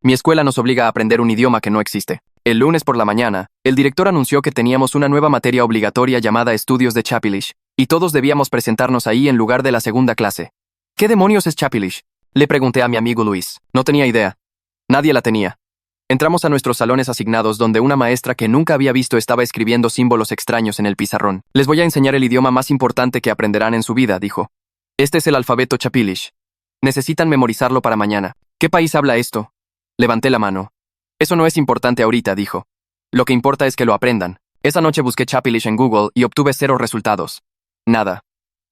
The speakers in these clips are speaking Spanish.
Mi escuela nos obliga a aprender un idioma que no existe. El lunes por la mañana, el director anunció que teníamos una nueva materia obligatoria llamada Estudios de Chapilish, y todos debíamos presentarnos ahí en lugar de la segunda clase. ¿Qué demonios es Chapilish? Le pregunté a mi amigo Luis. No tenía idea. Nadie la tenía. Entramos a nuestros salones asignados donde una maestra que nunca había visto estaba escribiendo símbolos extraños en el pizarrón. Les voy a enseñar el idioma más importante que aprenderán en su vida, dijo. Este es el alfabeto Chapilish. Necesitan memorizarlo para mañana. ¿Qué país habla esto? Levanté la mano. Eso no es importante ahorita, dijo. Lo que importa es que lo aprendan. Esa noche busqué Chapilish en Google y obtuve 0 resultados. Nada.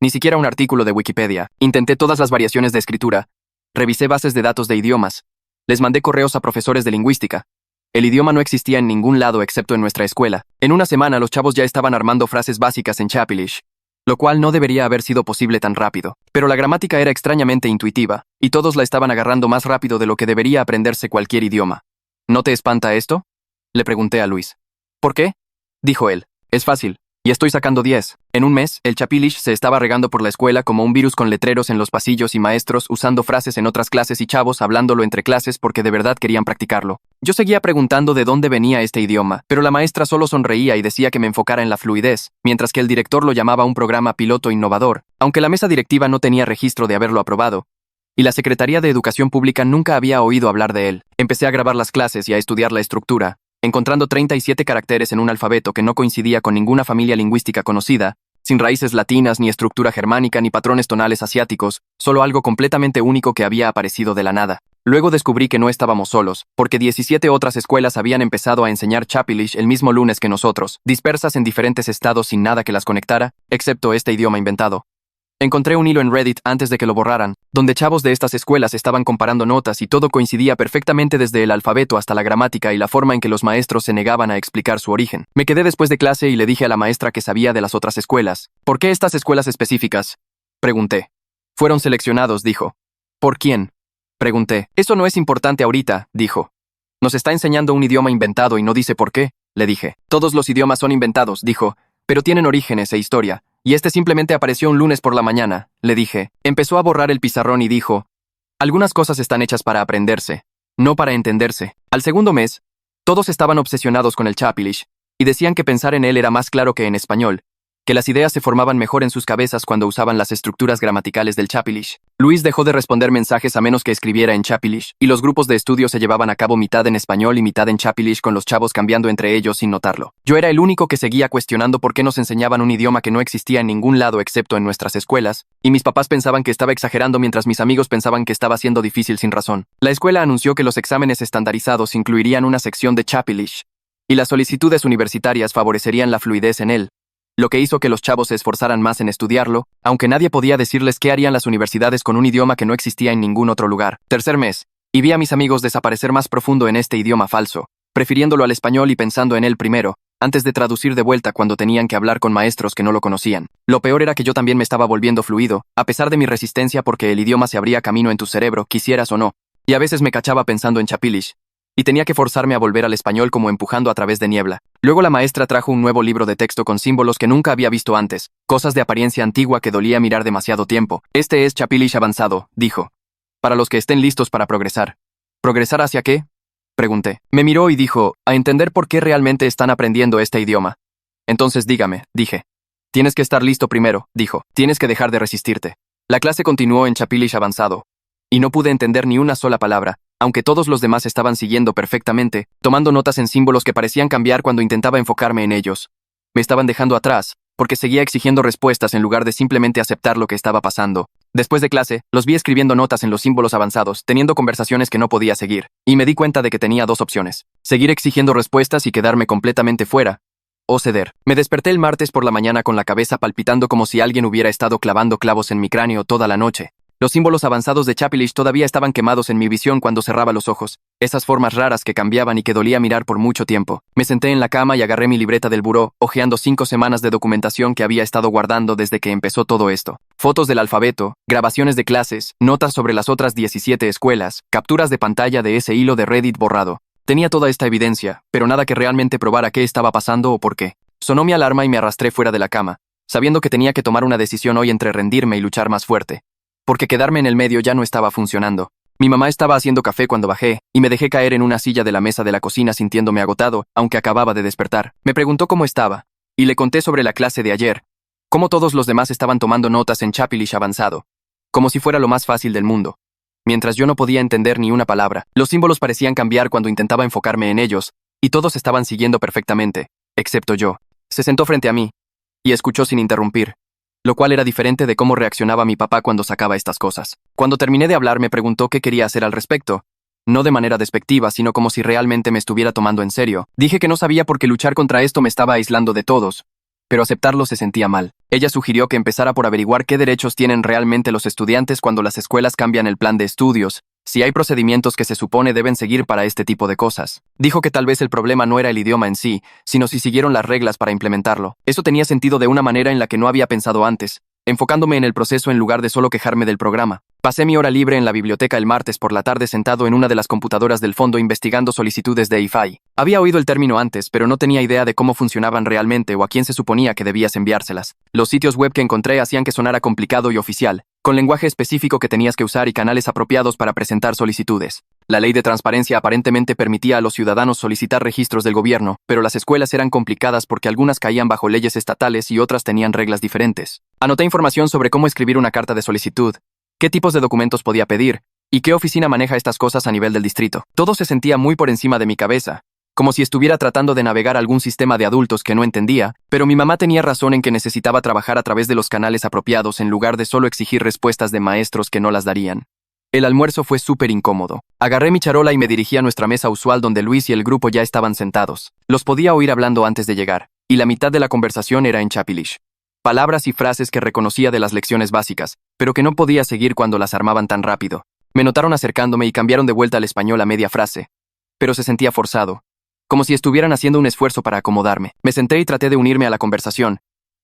Ni siquiera un artículo de Wikipedia. Intenté todas las variaciones de escritura. Revisé bases de datos de idiomas. Les mandé correos a profesores de lingüística. El idioma no existía en ningún lado excepto en nuestra escuela. En una semana los chavos ya estaban armando frases básicas en Chapilish, lo cual no debería haber sido posible tan rápido. Pero la gramática era extrañamente intuitiva, y todos la estaban agarrando más rápido de lo que debería aprenderse cualquier idioma. ¿No te espanta esto? Le pregunté a Luis. ¿Por qué? Dijo él. Es fácil. Y estoy sacando 10. En un mes, el Chapilish se estaba regando por la escuela como un virus con letreros en los pasillos y maestros usando frases en otras clases y chavos hablándolo entre clases porque de verdad querían practicarlo. Yo seguía preguntando de dónde venía este idioma, pero la maestra solo sonreía y decía que me enfocara en la fluidez, mientras que el director lo llamaba un programa piloto innovador, aunque la mesa directiva no tenía registro de haberlo aprobado. Y la Secretaría de Educación Pública nunca había oído hablar de él. Empecé a grabar las clases y a estudiar la estructura, encontrando 37 caracteres en un alfabeto que no coincidía con ninguna familia lingüística conocida, sin raíces latinas, ni estructura germánica, ni patrones tonales asiáticos, solo algo completamente único que había aparecido de la nada. Luego descubrí que no estábamos solos, porque 17 otras escuelas habían empezado a enseñar Chapilish el mismo lunes que nosotros, dispersas en diferentes estados sin nada que las conectara, excepto este idioma inventado. Encontré un hilo en Reddit antes de que lo borraran, donde chavos de estas escuelas estaban comparando notas y todo coincidía perfectamente desde el alfabeto hasta la gramática y la forma en que los maestros se negaban a explicar su origen. Me quedé después de clase y le dije a la maestra que sabía de las otras escuelas. ¿Por qué estas escuelas específicas? Pregunté. Fueron seleccionados, dijo. ¿Por quién? Pregunté. Eso no es importante ahorita, dijo. Nos está enseñando un idioma inventado y no dice por qué, le dije. Todos los idiomas son inventados, dijo, pero tienen orígenes e historia. Y este simplemente apareció un lunes por la mañana, le dije. Empezó a borrar el pizarrón y dijo, algunas cosas están hechas para aprenderse, no para entenderse. Al segundo mes, todos estaban obsesionados con el Chapilish, y decían que pensar en él era más claro que en español, que las ideas se formaban mejor en sus cabezas cuando usaban las estructuras gramaticales del Chapilish. Luis dejó de responder mensajes a menos que escribiera en Chapilish, y los grupos de estudio se llevaban a cabo mitad en español y mitad en Chapilish con los chavos cambiando entre ellos sin notarlo. Yo era el único que seguía cuestionando por qué nos enseñaban un idioma que no existía en ningún lado excepto en nuestras escuelas, y mis papás pensaban que estaba exagerando mientras mis amigos pensaban que estaba siendo difícil sin razón. La escuela anunció que los exámenes estandarizados incluirían una sección de Chapilish, y las solicitudes universitarias favorecerían la fluidez en él, lo que hizo que los chavos se esforzaran más en estudiarlo, aunque nadie podía decirles qué harían las universidades con un idioma que no existía en ningún otro lugar. Tercer mes, y vi a mis amigos desaparecer más profundo en este idioma falso, prefiriéndolo al español y pensando en él primero, antes de traducir de vuelta cuando tenían que hablar con maestros que no lo conocían. Lo peor era que yo también me estaba volviendo fluido, a pesar de mi resistencia porque el idioma se abría camino en tu cerebro, quisieras o no, y a veces me cachaba pensando en Chapilish, y tenía que forzarme a volver al español como empujando a través de niebla. Luego la maestra trajo un nuevo libro de texto con símbolos que nunca había visto antes, cosas de apariencia antigua que dolía mirar demasiado tiempo. Este es Chapilish avanzado, dijo. Para los que estén listos para progresar. ¿Progresar hacia qué? Pregunté. Me miró y dijo, a entender por qué realmente están aprendiendo este idioma. Entonces dígame, dije. Tienes que estar listo primero, dijo. Tienes que dejar de resistirte. La clase continuó en Chapilish avanzado, y no pude entender ni una sola palabra, aunque todos los demás estaban siguiendo perfectamente, tomando notas en símbolos que parecían cambiar cuando intentaba enfocarme en ellos. Me estaban dejando atrás, porque seguía exigiendo respuestas en lugar de simplemente aceptar lo que estaba pasando. Después de clase, los vi escribiendo notas en los símbolos avanzados, teniendo conversaciones que no podía seguir, y me di cuenta de que tenía 2 opciones: seguir exigiendo respuestas y quedarme completamente fuera, o ceder. Me desperté el martes por la mañana con la cabeza palpitando como si alguien hubiera estado clavando clavos en mi cráneo toda la noche. Los símbolos avanzados de Chapilish todavía estaban quemados en mi visión cuando cerraba los ojos, esas formas raras que cambiaban y que dolía mirar por mucho tiempo. Me senté en la cama y agarré mi libreta del buró, hojeando 5 semanas de documentación que había estado guardando desde que empezó todo esto. Fotos del alfabeto, grabaciones de clases, notas sobre las otras 17 escuelas, capturas de pantalla de ese hilo de Reddit borrado. Tenía toda esta evidencia, pero nada que realmente probara qué estaba pasando o por qué. Sonó mi alarma y me arrastré fuera de la cama, sabiendo que tenía que tomar una decisión hoy entre rendirme y luchar más fuerte. Porque quedarme en el medio ya no estaba funcionando. Mi mamá estaba haciendo café cuando bajé, y me dejé caer en una silla de la mesa de la cocina sintiéndome agotado, aunque acababa de despertar. Me preguntó cómo estaba, y le conté sobre la clase de ayer, cómo todos los demás estaban tomando notas en Chapilish avanzado, como si fuera lo más fácil del mundo. Mientras yo no podía entender ni una palabra, los símbolos parecían cambiar cuando intentaba enfocarme en ellos, y todos estaban siguiendo perfectamente, excepto yo. Se sentó frente a mí, y escuchó sin interrumpir, lo cual era diferente de cómo reaccionaba mi papá cuando sacaba estas cosas. Cuando terminé de hablar me preguntó qué quería hacer al respecto, no de manera despectiva, sino como si realmente me estuviera tomando en serio. Dije que no sabía por qué luchar contra esto me estaba aislando de todos, pero aceptarlo se sentía mal. Ella sugirió que empezara por averiguar qué derechos tienen realmente los estudiantes cuando las escuelas cambian el plan de estudios, si hay procedimientos que se supone deben seguir para este tipo de cosas. Dijo que tal vez el problema no era el idioma en sí, sino si siguieron las reglas para implementarlo. Eso tenía sentido de una manera en la que no había pensado antes, enfocándome en el proceso en lugar de solo quejarme del programa. Pasé mi hora libre en la biblioteca el martes por la tarde sentado en una de las computadoras del fondo investigando solicitudes de EIFI. Había oído el término antes, pero no tenía idea de cómo funcionaban realmente o a quién se suponía que debías enviárselas. Los sitios web que encontré hacían que sonara complicado y oficial, con lenguaje específico que tenías que usar y canales apropiados para presentar solicitudes. La ley de transparencia aparentemente permitía a los ciudadanos solicitar registros del gobierno, pero las escuelas eran complicadas porque algunas caían bajo leyes estatales y otras tenían reglas diferentes. Anoté información sobre cómo escribir una carta de solicitud, qué tipos de documentos podía pedir, y qué oficina maneja estas cosas a nivel del distrito. Todo se sentía muy por encima de mi cabeza, como si estuviera tratando de navegar algún sistema de adultos que no entendía, pero mi mamá tenía razón en que necesitaba trabajar a través de los canales apropiados en lugar de solo exigir respuestas de maestros que no las darían. El almuerzo fue súper incómodo. Agarré mi charola y me dirigí a nuestra mesa usual donde Luis y el grupo ya estaban sentados. Los podía oír hablando antes de llegar, y la mitad de la conversación era en Chapilish. Palabras y frases que reconocía de las lecciones básicas, pero que no podía seguir cuando las armaban tan rápido. Me notaron acercándome y cambiaron de vuelta al español a media frase, pero se sentía forzado, como si estuvieran haciendo un esfuerzo para acomodarme. Me senté y traté de unirme a la conversación,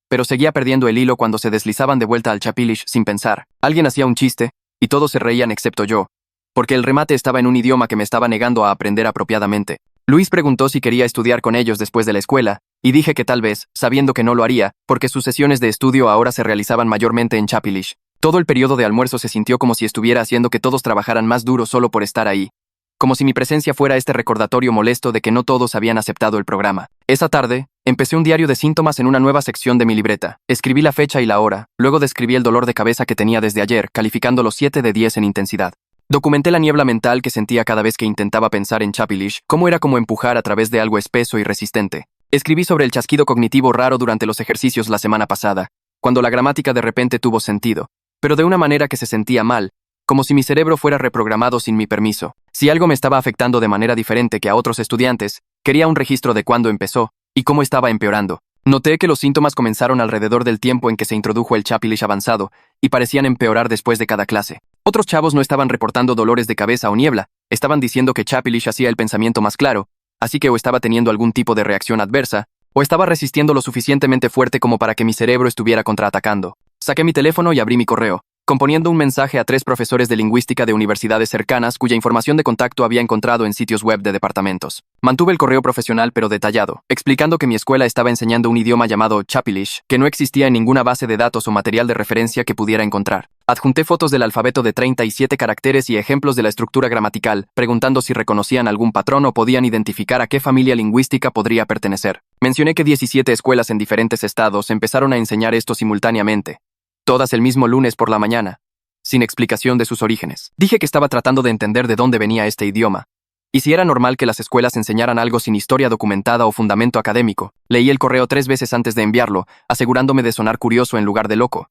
pero seguía perdiendo el hilo cuando se deslizaban de vuelta al Chapilish sin pensar. Alguien hacía un chiste, y todos se reían excepto yo, porque el remate estaba en un idioma que me estaba negando a aprender apropiadamente. Luis preguntó si quería estudiar con ellos después de la escuela, y dije que tal vez, sabiendo que no lo haría, porque sus sesiones de estudio ahora se realizaban mayormente en Chapilish. Todo el periodo de almuerzo se sintió como si estuviera haciendo que todos trabajaran más duro solo por estar ahí, como si mi presencia fuera este recordatorio molesto de que no todos habían aceptado el programa. Esa tarde, empecé un diario de síntomas en una nueva sección de mi libreta. Escribí la fecha y la hora, luego describí el dolor de cabeza que tenía desde ayer, calificándolo 7 de 10 en intensidad. Documenté la niebla mental que sentía cada vez que intentaba pensar en Chapilish, cómo era como empujar a través de algo espeso y resistente. Escribí sobre el chasquido cognitivo raro durante los ejercicios la semana pasada, cuando la gramática de repente tuvo sentido, pero de una manera que se sentía mal, como si mi cerebro fuera reprogramado sin mi permiso. Si algo me estaba afectando de manera diferente que a otros estudiantes, quería un registro de cuándo empezó y cómo estaba empeorando. Noté que los síntomas comenzaron alrededor del tiempo en que se introdujo el Chapilish avanzado y parecían empeorar después de cada clase. Otros chavos no estaban reportando dolores de cabeza o niebla, estaban diciendo que Chapilish hacía el pensamiento más claro, así que o estaba teniendo algún tipo de reacción adversa, o estaba resistiendo lo suficientemente fuerte como para que mi cerebro estuviera contraatacando. Saqué mi teléfono y abrí mi correo, componiendo un mensaje a 3 profesores de lingüística de universidades cercanas cuya información de contacto había encontrado en sitios web de departamentos. Mantuve el correo profesional pero detallado, explicando que mi escuela estaba enseñando un idioma llamado Chapilish, que no existía en ninguna base de datos o material de referencia que pudiera encontrar. Adjunté fotos del alfabeto de 37 caracteres y ejemplos de la estructura gramatical, preguntando si reconocían algún patrón o podían identificar a qué familia lingüística podría pertenecer. Mencioné que 17 escuelas en diferentes estados empezaron a enseñar esto simultáneamente, todas el mismo lunes por la mañana, sin explicación de sus orígenes. Dije que estaba tratando de entender de dónde venía este idioma, y si era normal que las escuelas enseñaran algo sin historia documentada o fundamento académico. Leí el correo 3 veces antes de enviarlo, asegurándome de sonar curioso en lugar de loco.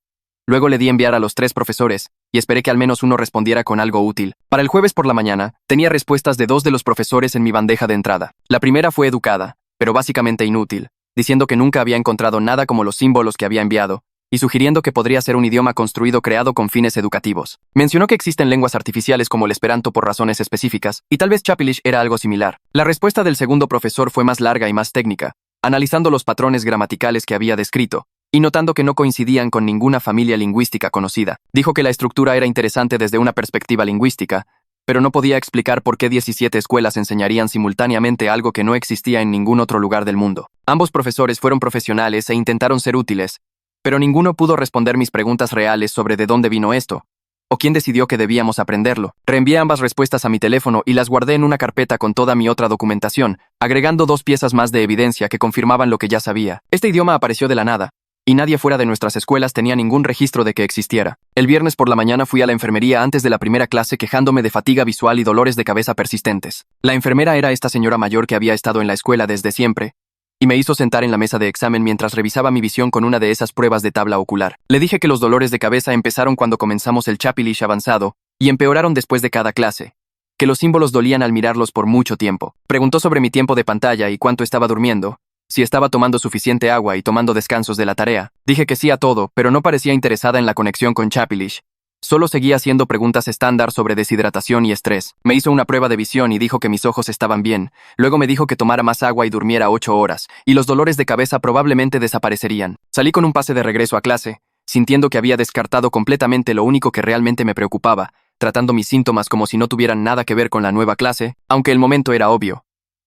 Luego le di enviar a los 3 profesores, y esperé que al menos uno respondiera con algo útil. Para el jueves por la mañana, tenía respuestas de 2 de los profesores en mi bandeja de entrada. La primera fue educada, pero básicamente inútil, diciendo que nunca había encontrado nada como los símbolos que había enviado, y sugiriendo que podría ser un idioma construido creado con fines educativos. Mencionó que existen lenguas artificiales como el esperanto por razones específicas, y tal vez Chapilish era algo similar. La respuesta del segundo profesor fue más larga y más técnica, analizando los patrones gramaticales que había descrito, y notando que no coincidían con ninguna familia lingüística conocida. Dijo que la estructura era interesante desde una perspectiva lingüística, pero no podía explicar por qué 17 escuelas enseñarían simultáneamente algo que no existía en ningún otro lugar del mundo. Ambos profesores fueron profesionales e intentaron ser útiles, pero ninguno pudo responder mis preguntas reales sobre de dónde vino esto, ¿O quién decidió que debíamos aprenderlo? Reenvié ambas respuestas a mi teléfono y las guardé en una carpeta con toda mi otra documentación, agregando 2 piezas más de evidencia que confirmaban lo que ya sabía. Este idioma apareció de la nada, y nadie fuera de nuestras escuelas tenía ningún registro de que existiera. El viernes por la mañana fui a la enfermería antes de la primera clase quejándome de fatiga visual y dolores de cabeza persistentes. La enfermera era esta señora mayor que había estado en la escuela desde siempre, y me hizo sentar en la mesa de examen mientras revisaba mi visión con una de esas pruebas de tabla ocular. Le dije que los dolores de cabeza empezaron cuando comenzamos el Chapilish avanzado, y empeoraron después de cada clase, que los símbolos dolían al mirarlos por mucho tiempo. Preguntó sobre mi tiempo de pantalla y cuánto estaba durmiendo, si estaba tomando suficiente agua y tomando descansos de la tarea. Dije que sí a todo, pero no parecía interesada en la conexión con Chapilish. Solo seguía haciendo preguntas estándar sobre deshidratación y estrés. Me hizo una prueba de visión y dijo que mis ojos estaban bien. Luego me dijo que tomara más agua y durmiera 8 horas, y los dolores de cabeza probablemente desaparecerían. Salí con un pase de regreso a clase, sintiendo que había descartado completamente lo único que realmente me preocupaba, tratando mis síntomas como si no tuvieran nada que ver con la nueva clase, aunque el momento era obvio.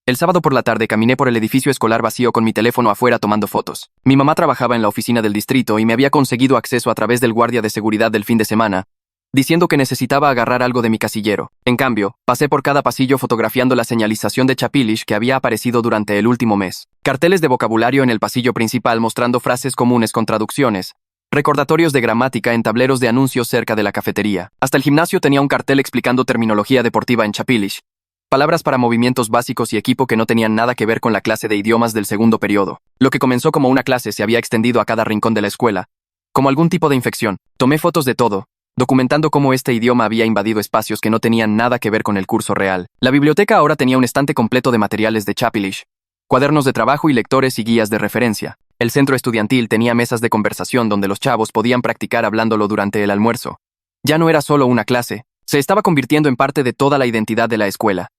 El sábado por la tarde caminé por el edificio escolar vacío con mi teléfono afuera tomando fotos. Mi mamá trabajaba en la oficina del distrito y me había conseguido acceso a través del guardia de seguridad del fin de semana, diciendo que necesitaba agarrar algo de mi casillero. En cambio, pasé por cada pasillo fotografiando la señalización de Chapilish que había aparecido durante el último mes. Carteles de vocabulario en el pasillo principal mostrando frases comunes con traducciones. Recordatorios de gramática en tableros de anuncios cerca de la cafetería. Hasta el gimnasio tenía un cartel explicando terminología deportiva en Chapilish. Palabras para movimientos básicos y equipo que no tenían nada que ver con la clase de idiomas del segundo periodo. Lo que comenzó como una clase se había extendido a cada rincón de la escuela, como algún tipo de infección. Tomé fotos de todo, documentando cómo este idioma había invadido espacios que no tenían nada que ver con el curso real. La biblioteca ahora tenía un estante completo de materiales de Chapilish, cuadernos de trabajo y lectores y guías de referencia. El centro estudiantil tenía mesas de conversación donde los chavos podían practicar hablándolo durante el almuerzo. Ya no era solo una clase, se estaba convirtiendo en parte de toda la identidad de la escuela.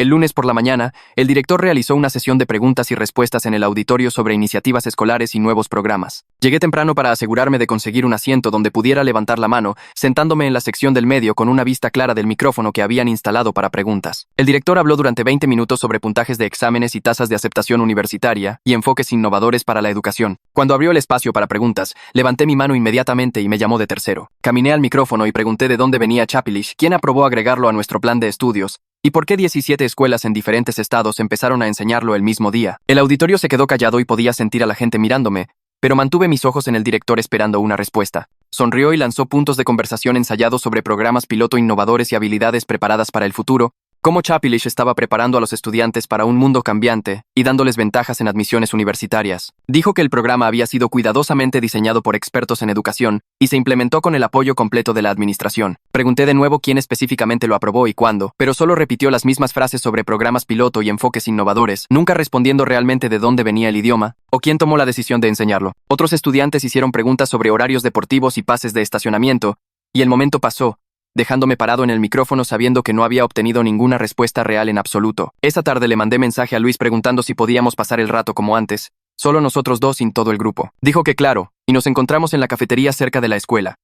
El lunes por la mañana, el director realizó una sesión de preguntas y respuestas en el auditorio sobre iniciativas escolares y nuevos programas. Llegué temprano para asegurarme de conseguir un asiento donde pudiera levantar la mano, sentándome en la sección del medio con una vista clara del micrófono que habían instalado para preguntas. El director habló durante 20 minutos sobre puntajes de exámenes y tasas de aceptación universitaria y enfoques innovadores para la educación. Cuando abrió el espacio para preguntas, levanté mi mano inmediatamente y me llamó de tercero. Caminé al micrófono y pregunté de dónde venía Chapilish, quién aprobó agregarlo a nuestro plan de estudios, ¿y por qué 17 escuelas en diferentes estados empezaron a enseñarlo el mismo día? El auditorio se quedó callado y podía sentir a la gente mirándome, pero mantuve mis ojos en el director esperando una respuesta. Sonrió y lanzó puntos de conversación ensayados sobre programas piloto innovadores y habilidades preparadas para el futuro, cómo Chapilish estaba preparando a los estudiantes para un mundo cambiante y dándoles ventajas en admisiones universitarias. Dijo que el programa había sido cuidadosamente diseñado por expertos en educación y se implementó con el apoyo completo de la administración. Pregunté de nuevo quién específicamente lo aprobó y cuándo, pero solo repitió las mismas frases sobre programas piloto y enfoques innovadores, nunca respondiendo realmente de dónde venía el idioma o quién tomó la decisión de enseñarlo. Otros estudiantes hicieron preguntas sobre horarios deportivos y pases de estacionamiento, y el momento pasó, dejándome parado en el micrófono sabiendo que no había obtenido ninguna respuesta real en absoluto. Esa tarde le mandé mensaje a Luis preguntando si podíamos pasar el rato como antes, solo nosotros dos sin todo el grupo. Dijo que claro, y nos encontramos en la cafetería cerca de la escuela,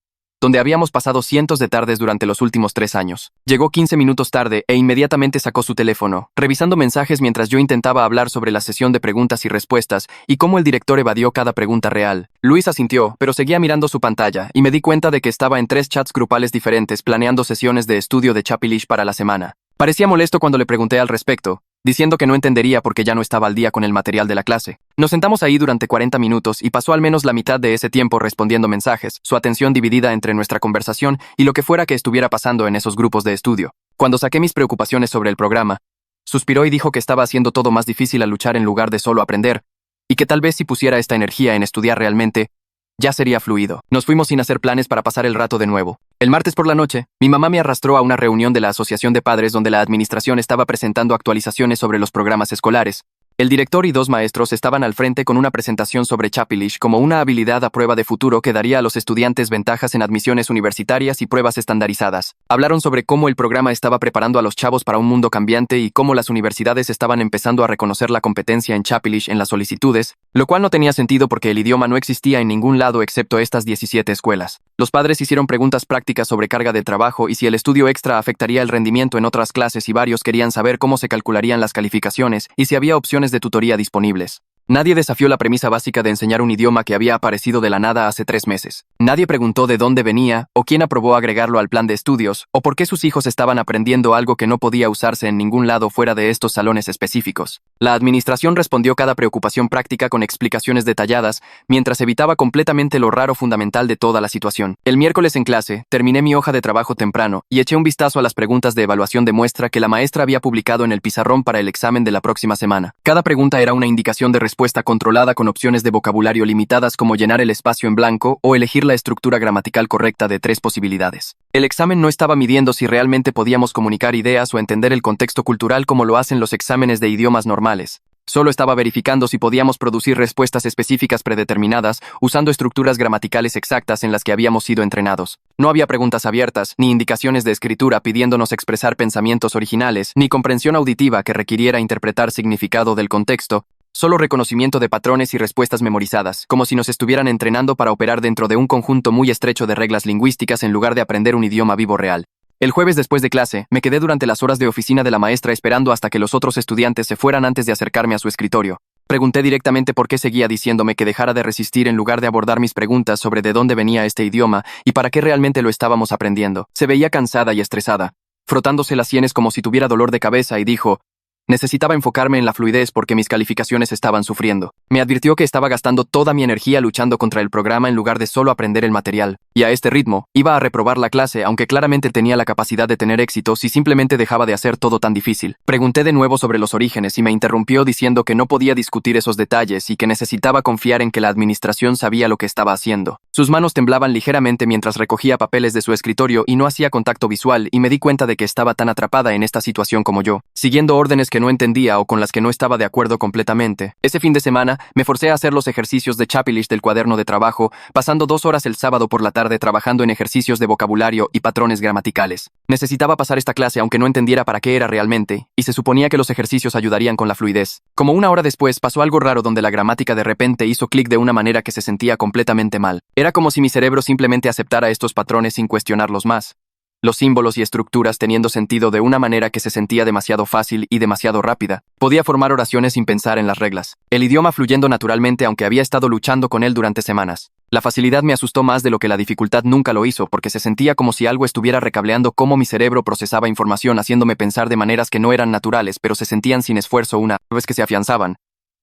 donde habíamos pasado cientos de tardes durante los últimos 3 años. Llegó 15 minutos tarde e inmediatamente sacó su teléfono, revisando mensajes mientras yo intentaba hablar sobre la sesión de preguntas y respuestas y cómo el director evadió cada pregunta real. Luis asintió, pero seguía mirando su pantalla y me di cuenta de que estaba en 3 chats grupales diferentes planeando sesiones de estudio de Chapilish para la semana. Parecía molesto cuando le pregunté al respecto, diciendo que no entendería porque ya no estaba al día con el material de la clase. Nos sentamos ahí durante 40 minutos y pasó al menos la mitad de ese tiempo respondiendo mensajes, su atención dividida entre nuestra conversación y lo que fuera que estuviera pasando en esos grupos de estudio. Cuando saqué mis preocupaciones sobre el programa, suspiró y dijo que estaba haciendo todo más difícil al luchar en lugar de solo aprender, y que tal vez si pusiera esta energía en estudiar realmente, ya sería fluido. Nos fuimos sin hacer planes para pasar el rato de nuevo. El martes por la noche, mi mamá me arrastró a una reunión de la Asociación de Padres donde la administración estaba presentando actualizaciones sobre los programas escolares. El director y 2 maestros estaban al frente con una presentación sobre Chapilish como una habilidad a prueba de futuro que daría a los estudiantes ventajas en admisiones universitarias y pruebas estandarizadas. Hablaron sobre cómo el programa estaba preparando a los chavos para un mundo cambiante y cómo las universidades estaban empezando a reconocer la competencia en Chapilish en las solicitudes, lo cual no tenía sentido porque el idioma no existía en ningún lado excepto estas 17 escuelas. Los padres hicieron preguntas prácticas sobre carga de trabajo y si el estudio extra afectaría el rendimiento en otras clases y varios querían saber cómo se calcularían las calificaciones y si había opciones de tutoría disponibles. Nadie desafió la premisa básica de enseñar un idioma que había aparecido de la nada hace 3 meses. Nadie preguntó de dónde venía, o quién aprobó agregarlo al plan de estudios, o por qué sus hijos estaban aprendiendo algo que no podía usarse en ningún lado fuera de estos salones específicos. La administración respondió cada preocupación práctica con explicaciones detalladas, mientras evitaba completamente lo raro fundamental de toda la situación. El miércoles en clase, terminé mi hoja de trabajo temprano y eché un vistazo a las preguntas de evaluación de muestra que la maestra había publicado en el pizarrón para el examen de la próxima semana. Cada pregunta era una indicación de respuesta controlada con opciones de vocabulario limitadas como llenar el espacio en blanco o elegir la estructura gramatical correcta de 3 posibilidades. El examen no estaba midiendo si realmente podíamos comunicar ideas o entender el contexto cultural como lo hacen los exámenes de idiomas normales. Solo estaba verificando si podíamos producir respuestas específicas predeterminadas usando estructuras gramaticales exactas en las que habíamos sido entrenados. No había preguntas abiertas, ni indicaciones de escritura pidiéndonos expresar pensamientos originales, ni comprensión auditiva que requiriera interpretar significado del contexto, solo reconocimiento de patrones y respuestas memorizadas, como si nos estuvieran entrenando para operar dentro de un conjunto muy estrecho de reglas lingüísticas en lugar de aprender un idioma vivo real. El jueves después de clase, me quedé durante las horas de oficina de la maestra esperando hasta que los otros estudiantes se fueran antes de acercarme a su escritorio. Pregunté directamente por qué seguía diciéndome que dejara de resistir en lugar de abordar mis preguntas sobre de dónde venía este idioma y para qué realmente lo estábamos aprendiendo. Se veía cansada y estresada, frotándose las sienes como si tuviera dolor de cabeza y dijo: necesitaba enfocarme en la fluidez porque mis calificaciones estaban sufriendo. Me advirtió que estaba gastando toda mi energía luchando contra el programa en lugar de solo aprender el material, y a este ritmo, iba a reprobar la clase aunque claramente tenía la capacidad de tener éxito si simplemente dejaba de hacer todo tan difícil. Pregunté de nuevo sobre los orígenes y me interrumpió diciendo que no podía discutir esos detalles y que necesitaba confiar en que la administración sabía lo que estaba haciendo. Sus manos temblaban ligeramente mientras recogía papeles de su escritorio y no hacía contacto visual y me di cuenta de que estaba tan atrapada en esta situación como yo, siguiendo órdenes que no entendía o con las que no estaba de acuerdo completamente. Ese fin de semana, me forcé a hacer los ejercicios de Chapilish del cuaderno de trabajo, pasando 2 horas el sábado por la tarde trabajando en ejercicios de vocabulario y patrones gramaticales. Necesitaba pasar esta clase aunque no entendiera para qué era realmente, y se suponía que los ejercicios ayudarían con la fluidez. Como 1 hora después, pasó algo raro donde la gramática de repente hizo clic de una manera que se sentía completamente mal. Era como si mi cerebro simplemente aceptara estos patrones sin cuestionarlos más. Los símbolos y estructuras teniendo sentido de una manera que se sentía demasiado fácil y demasiado rápida. Podía formar oraciones sin pensar en las reglas. El idioma fluyendo naturalmente aunque había estado luchando con él durante semanas. La facilidad me asustó más de lo que la dificultad nunca lo hizo porque se sentía como si algo estuviera recableando cómo mi cerebro procesaba información haciéndome pensar de maneras que no eran naturales pero se sentían sin esfuerzo una vez que se afianzaban.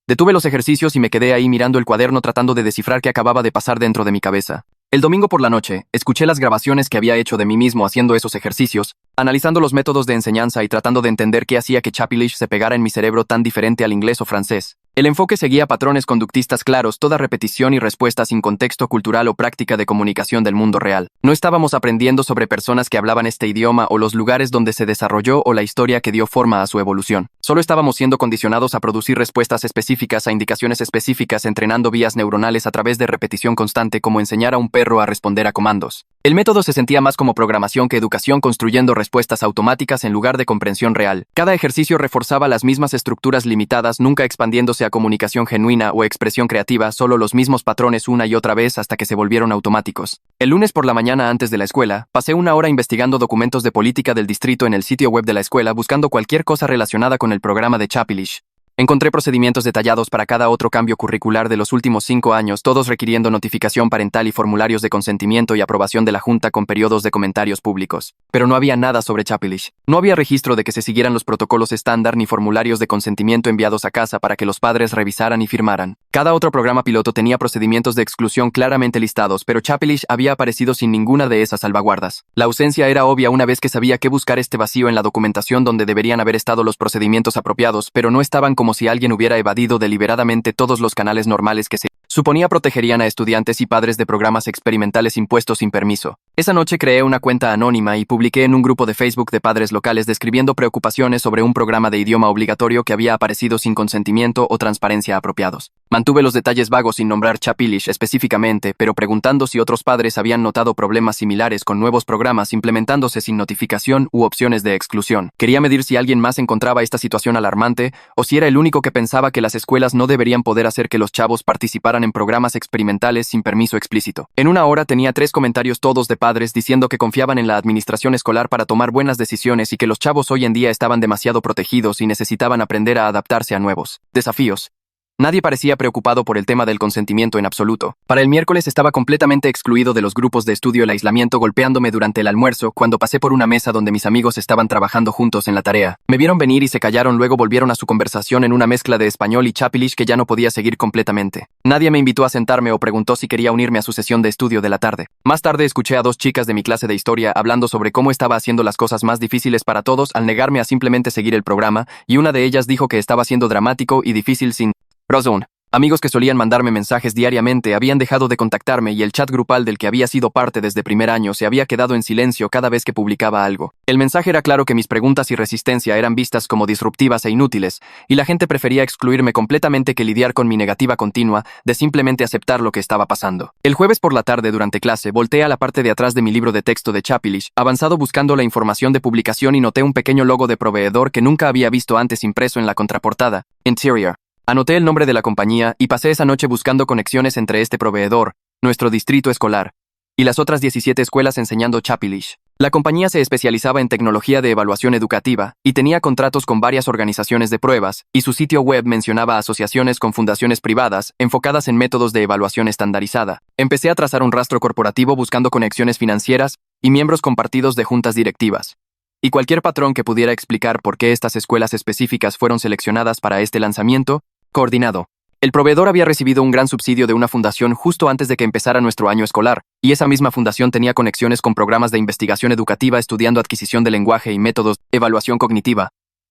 Detuve los ejercicios y me quedé ahí mirando el cuaderno tratando de descifrar qué acababa de pasar dentro de mi cabeza. El domingo por la noche, escuché las grabaciones que había hecho de mí mismo haciendo esos ejercicios, analizando los métodos de enseñanza y tratando de entender qué hacía que Chapilish se pegara en mi cerebro tan diferente al inglés o francés. El enfoque seguía patrones conductistas claros, toda repetición y respuesta sin contexto cultural o práctica de comunicación del mundo real. No estábamos aprendiendo sobre personas que hablaban este idioma o los lugares donde se desarrolló o la historia que dio forma a su evolución. Solo estábamos siendo condicionados a producir respuestas específicas a indicaciones específicas entrenando vías neuronales a través de repetición constante como enseñar a un perro a responder a comandos. El método se sentía más como programación que educación construyendo respuestas automáticas en lugar de comprensión real. Cada ejercicio reforzaba las mismas estructuras limitadas, nunca expandiéndose a comunicación genuina o expresión creativa, solo los mismos patrones una y otra vez hasta que se volvieron automáticos. El lunes por la mañana antes de la escuela, pasé 1 hora investigando documentos de política del distrito en el sitio web de la escuela buscando cualquier cosa relacionada con el programa de Chapilish. Encontré procedimientos detallados para cada otro cambio curricular de los últimos 5 años, todos requiriendo notificación parental y formularios de consentimiento y aprobación de la Junta con periodos de comentarios públicos. Pero no había nada sobre Chapilish. No había registro de que se siguieran los protocolos estándar ni formularios de consentimiento enviados a casa para que los padres revisaran y firmaran. Cada otro programa piloto tenía procedimientos de exclusión claramente listados, pero Chapilish había aparecido sin ninguna de esas salvaguardas. La ausencia era obvia una vez que sabía que buscar este vacío en la documentación donde deberían haber estado los procedimientos apropiados, pero no estaban como si alguien hubiera evadido deliberadamente todos los canales normales que se suponía protegerían a estudiantes y padres de programas experimentales impuestos sin permiso. Esa noche creé una cuenta anónima y publiqué en un grupo de Facebook de padres locales describiendo preocupaciones sobre un programa de idioma obligatorio que había aparecido sin consentimiento o transparencia apropiados. Mantuve los detalles vagos sin nombrar Chapilish específicamente, pero preguntando si otros padres habían notado problemas similares con nuevos programas implementándose sin notificación u opciones de exclusión. Quería medir si alguien más encontraba esta situación alarmante o si era el único que pensaba que las escuelas no deberían poder hacer que los chavos participaran en programas experimentales sin permiso explícito. En 1 hora tenía 3 comentarios todos de padres diciendo que confiaban en la administración escolar para tomar buenas decisiones y que los chavos hoy en día estaban demasiado protegidos y necesitaban aprender a adaptarse a nuevos desafíos. Nadie parecía preocupado por el tema del consentimiento en absoluto. Para el miércoles estaba completamente excluido de los grupos de estudio, el aislamiento golpeándome durante el almuerzo cuando pasé por una mesa donde mis amigos estaban trabajando juntos en la tarea. Me vieron venir y se callaron, luego volvieron a su conversación en una mezcla de español y chapilish que ya no podía seguir completamente. Nadie me invitó a sentarme o preguntó si quería unirme a su sesión de estudio de la tarde. Más tarde escuché a dos chicas de mi clase de historia hablando sobre cómo estaba haciendo las cosas más difíciles para todos al negarme a simplemente seguir el programa, y una de ellas dijo que estaba siendo dramático y difícil sin razón. Amigos que solían mandarme mensajes diariamente habían dejado de contactarme y el chat grupal del que había sido parte desde primer año se había quedado en silencio cada vez que publicaba algo. El mensaje era claro que mis preguntas y resistencia eran vistas como disruptivas e inútiles, y la gente prefería excluirme completamente que lidiar con mi negativa continua de simplemente aceptar lo que estaba pasando. El jueves por la tarde durante clase volteé a la parte de atrás de mi libro de texto de Chapilish, avanzado buscando la información de publicación, y noté un pequeño logo de proveedor que nunca había visto antes impreso en la contraportada. Interior. Anoté el nombre de la compañía y pasé esa noche buscando conexiones entre este proveedor, nuestro distrito escolar, y las otras 17 escuelas enseñando Chapilish. La compañía se especializaba en tecnología de evaluación educativa y tenía contratos con varias organizaciones de pruebas, y su sitio web mencionaba asociaciones con fundaciones privadas enfocadas en métodos de evaluación estandarizada. Empecé a trazar un rastro corporativo buscando conexiones financieras y miembros compartidos de juntas directivas, y cualquier patrón que pudiera explicar por qué estas escuelas específicas fueron seleccionadas para este lanzamiento coordinado. El proveedor había recibido un gran subsidio de una fundación justo antes de que empezara nuestro año escolar, y esa misma fundación tenía conexiones con programas de investigación educativa estudiando adquisición de lenguaje y métodos de evaluación cognitiva.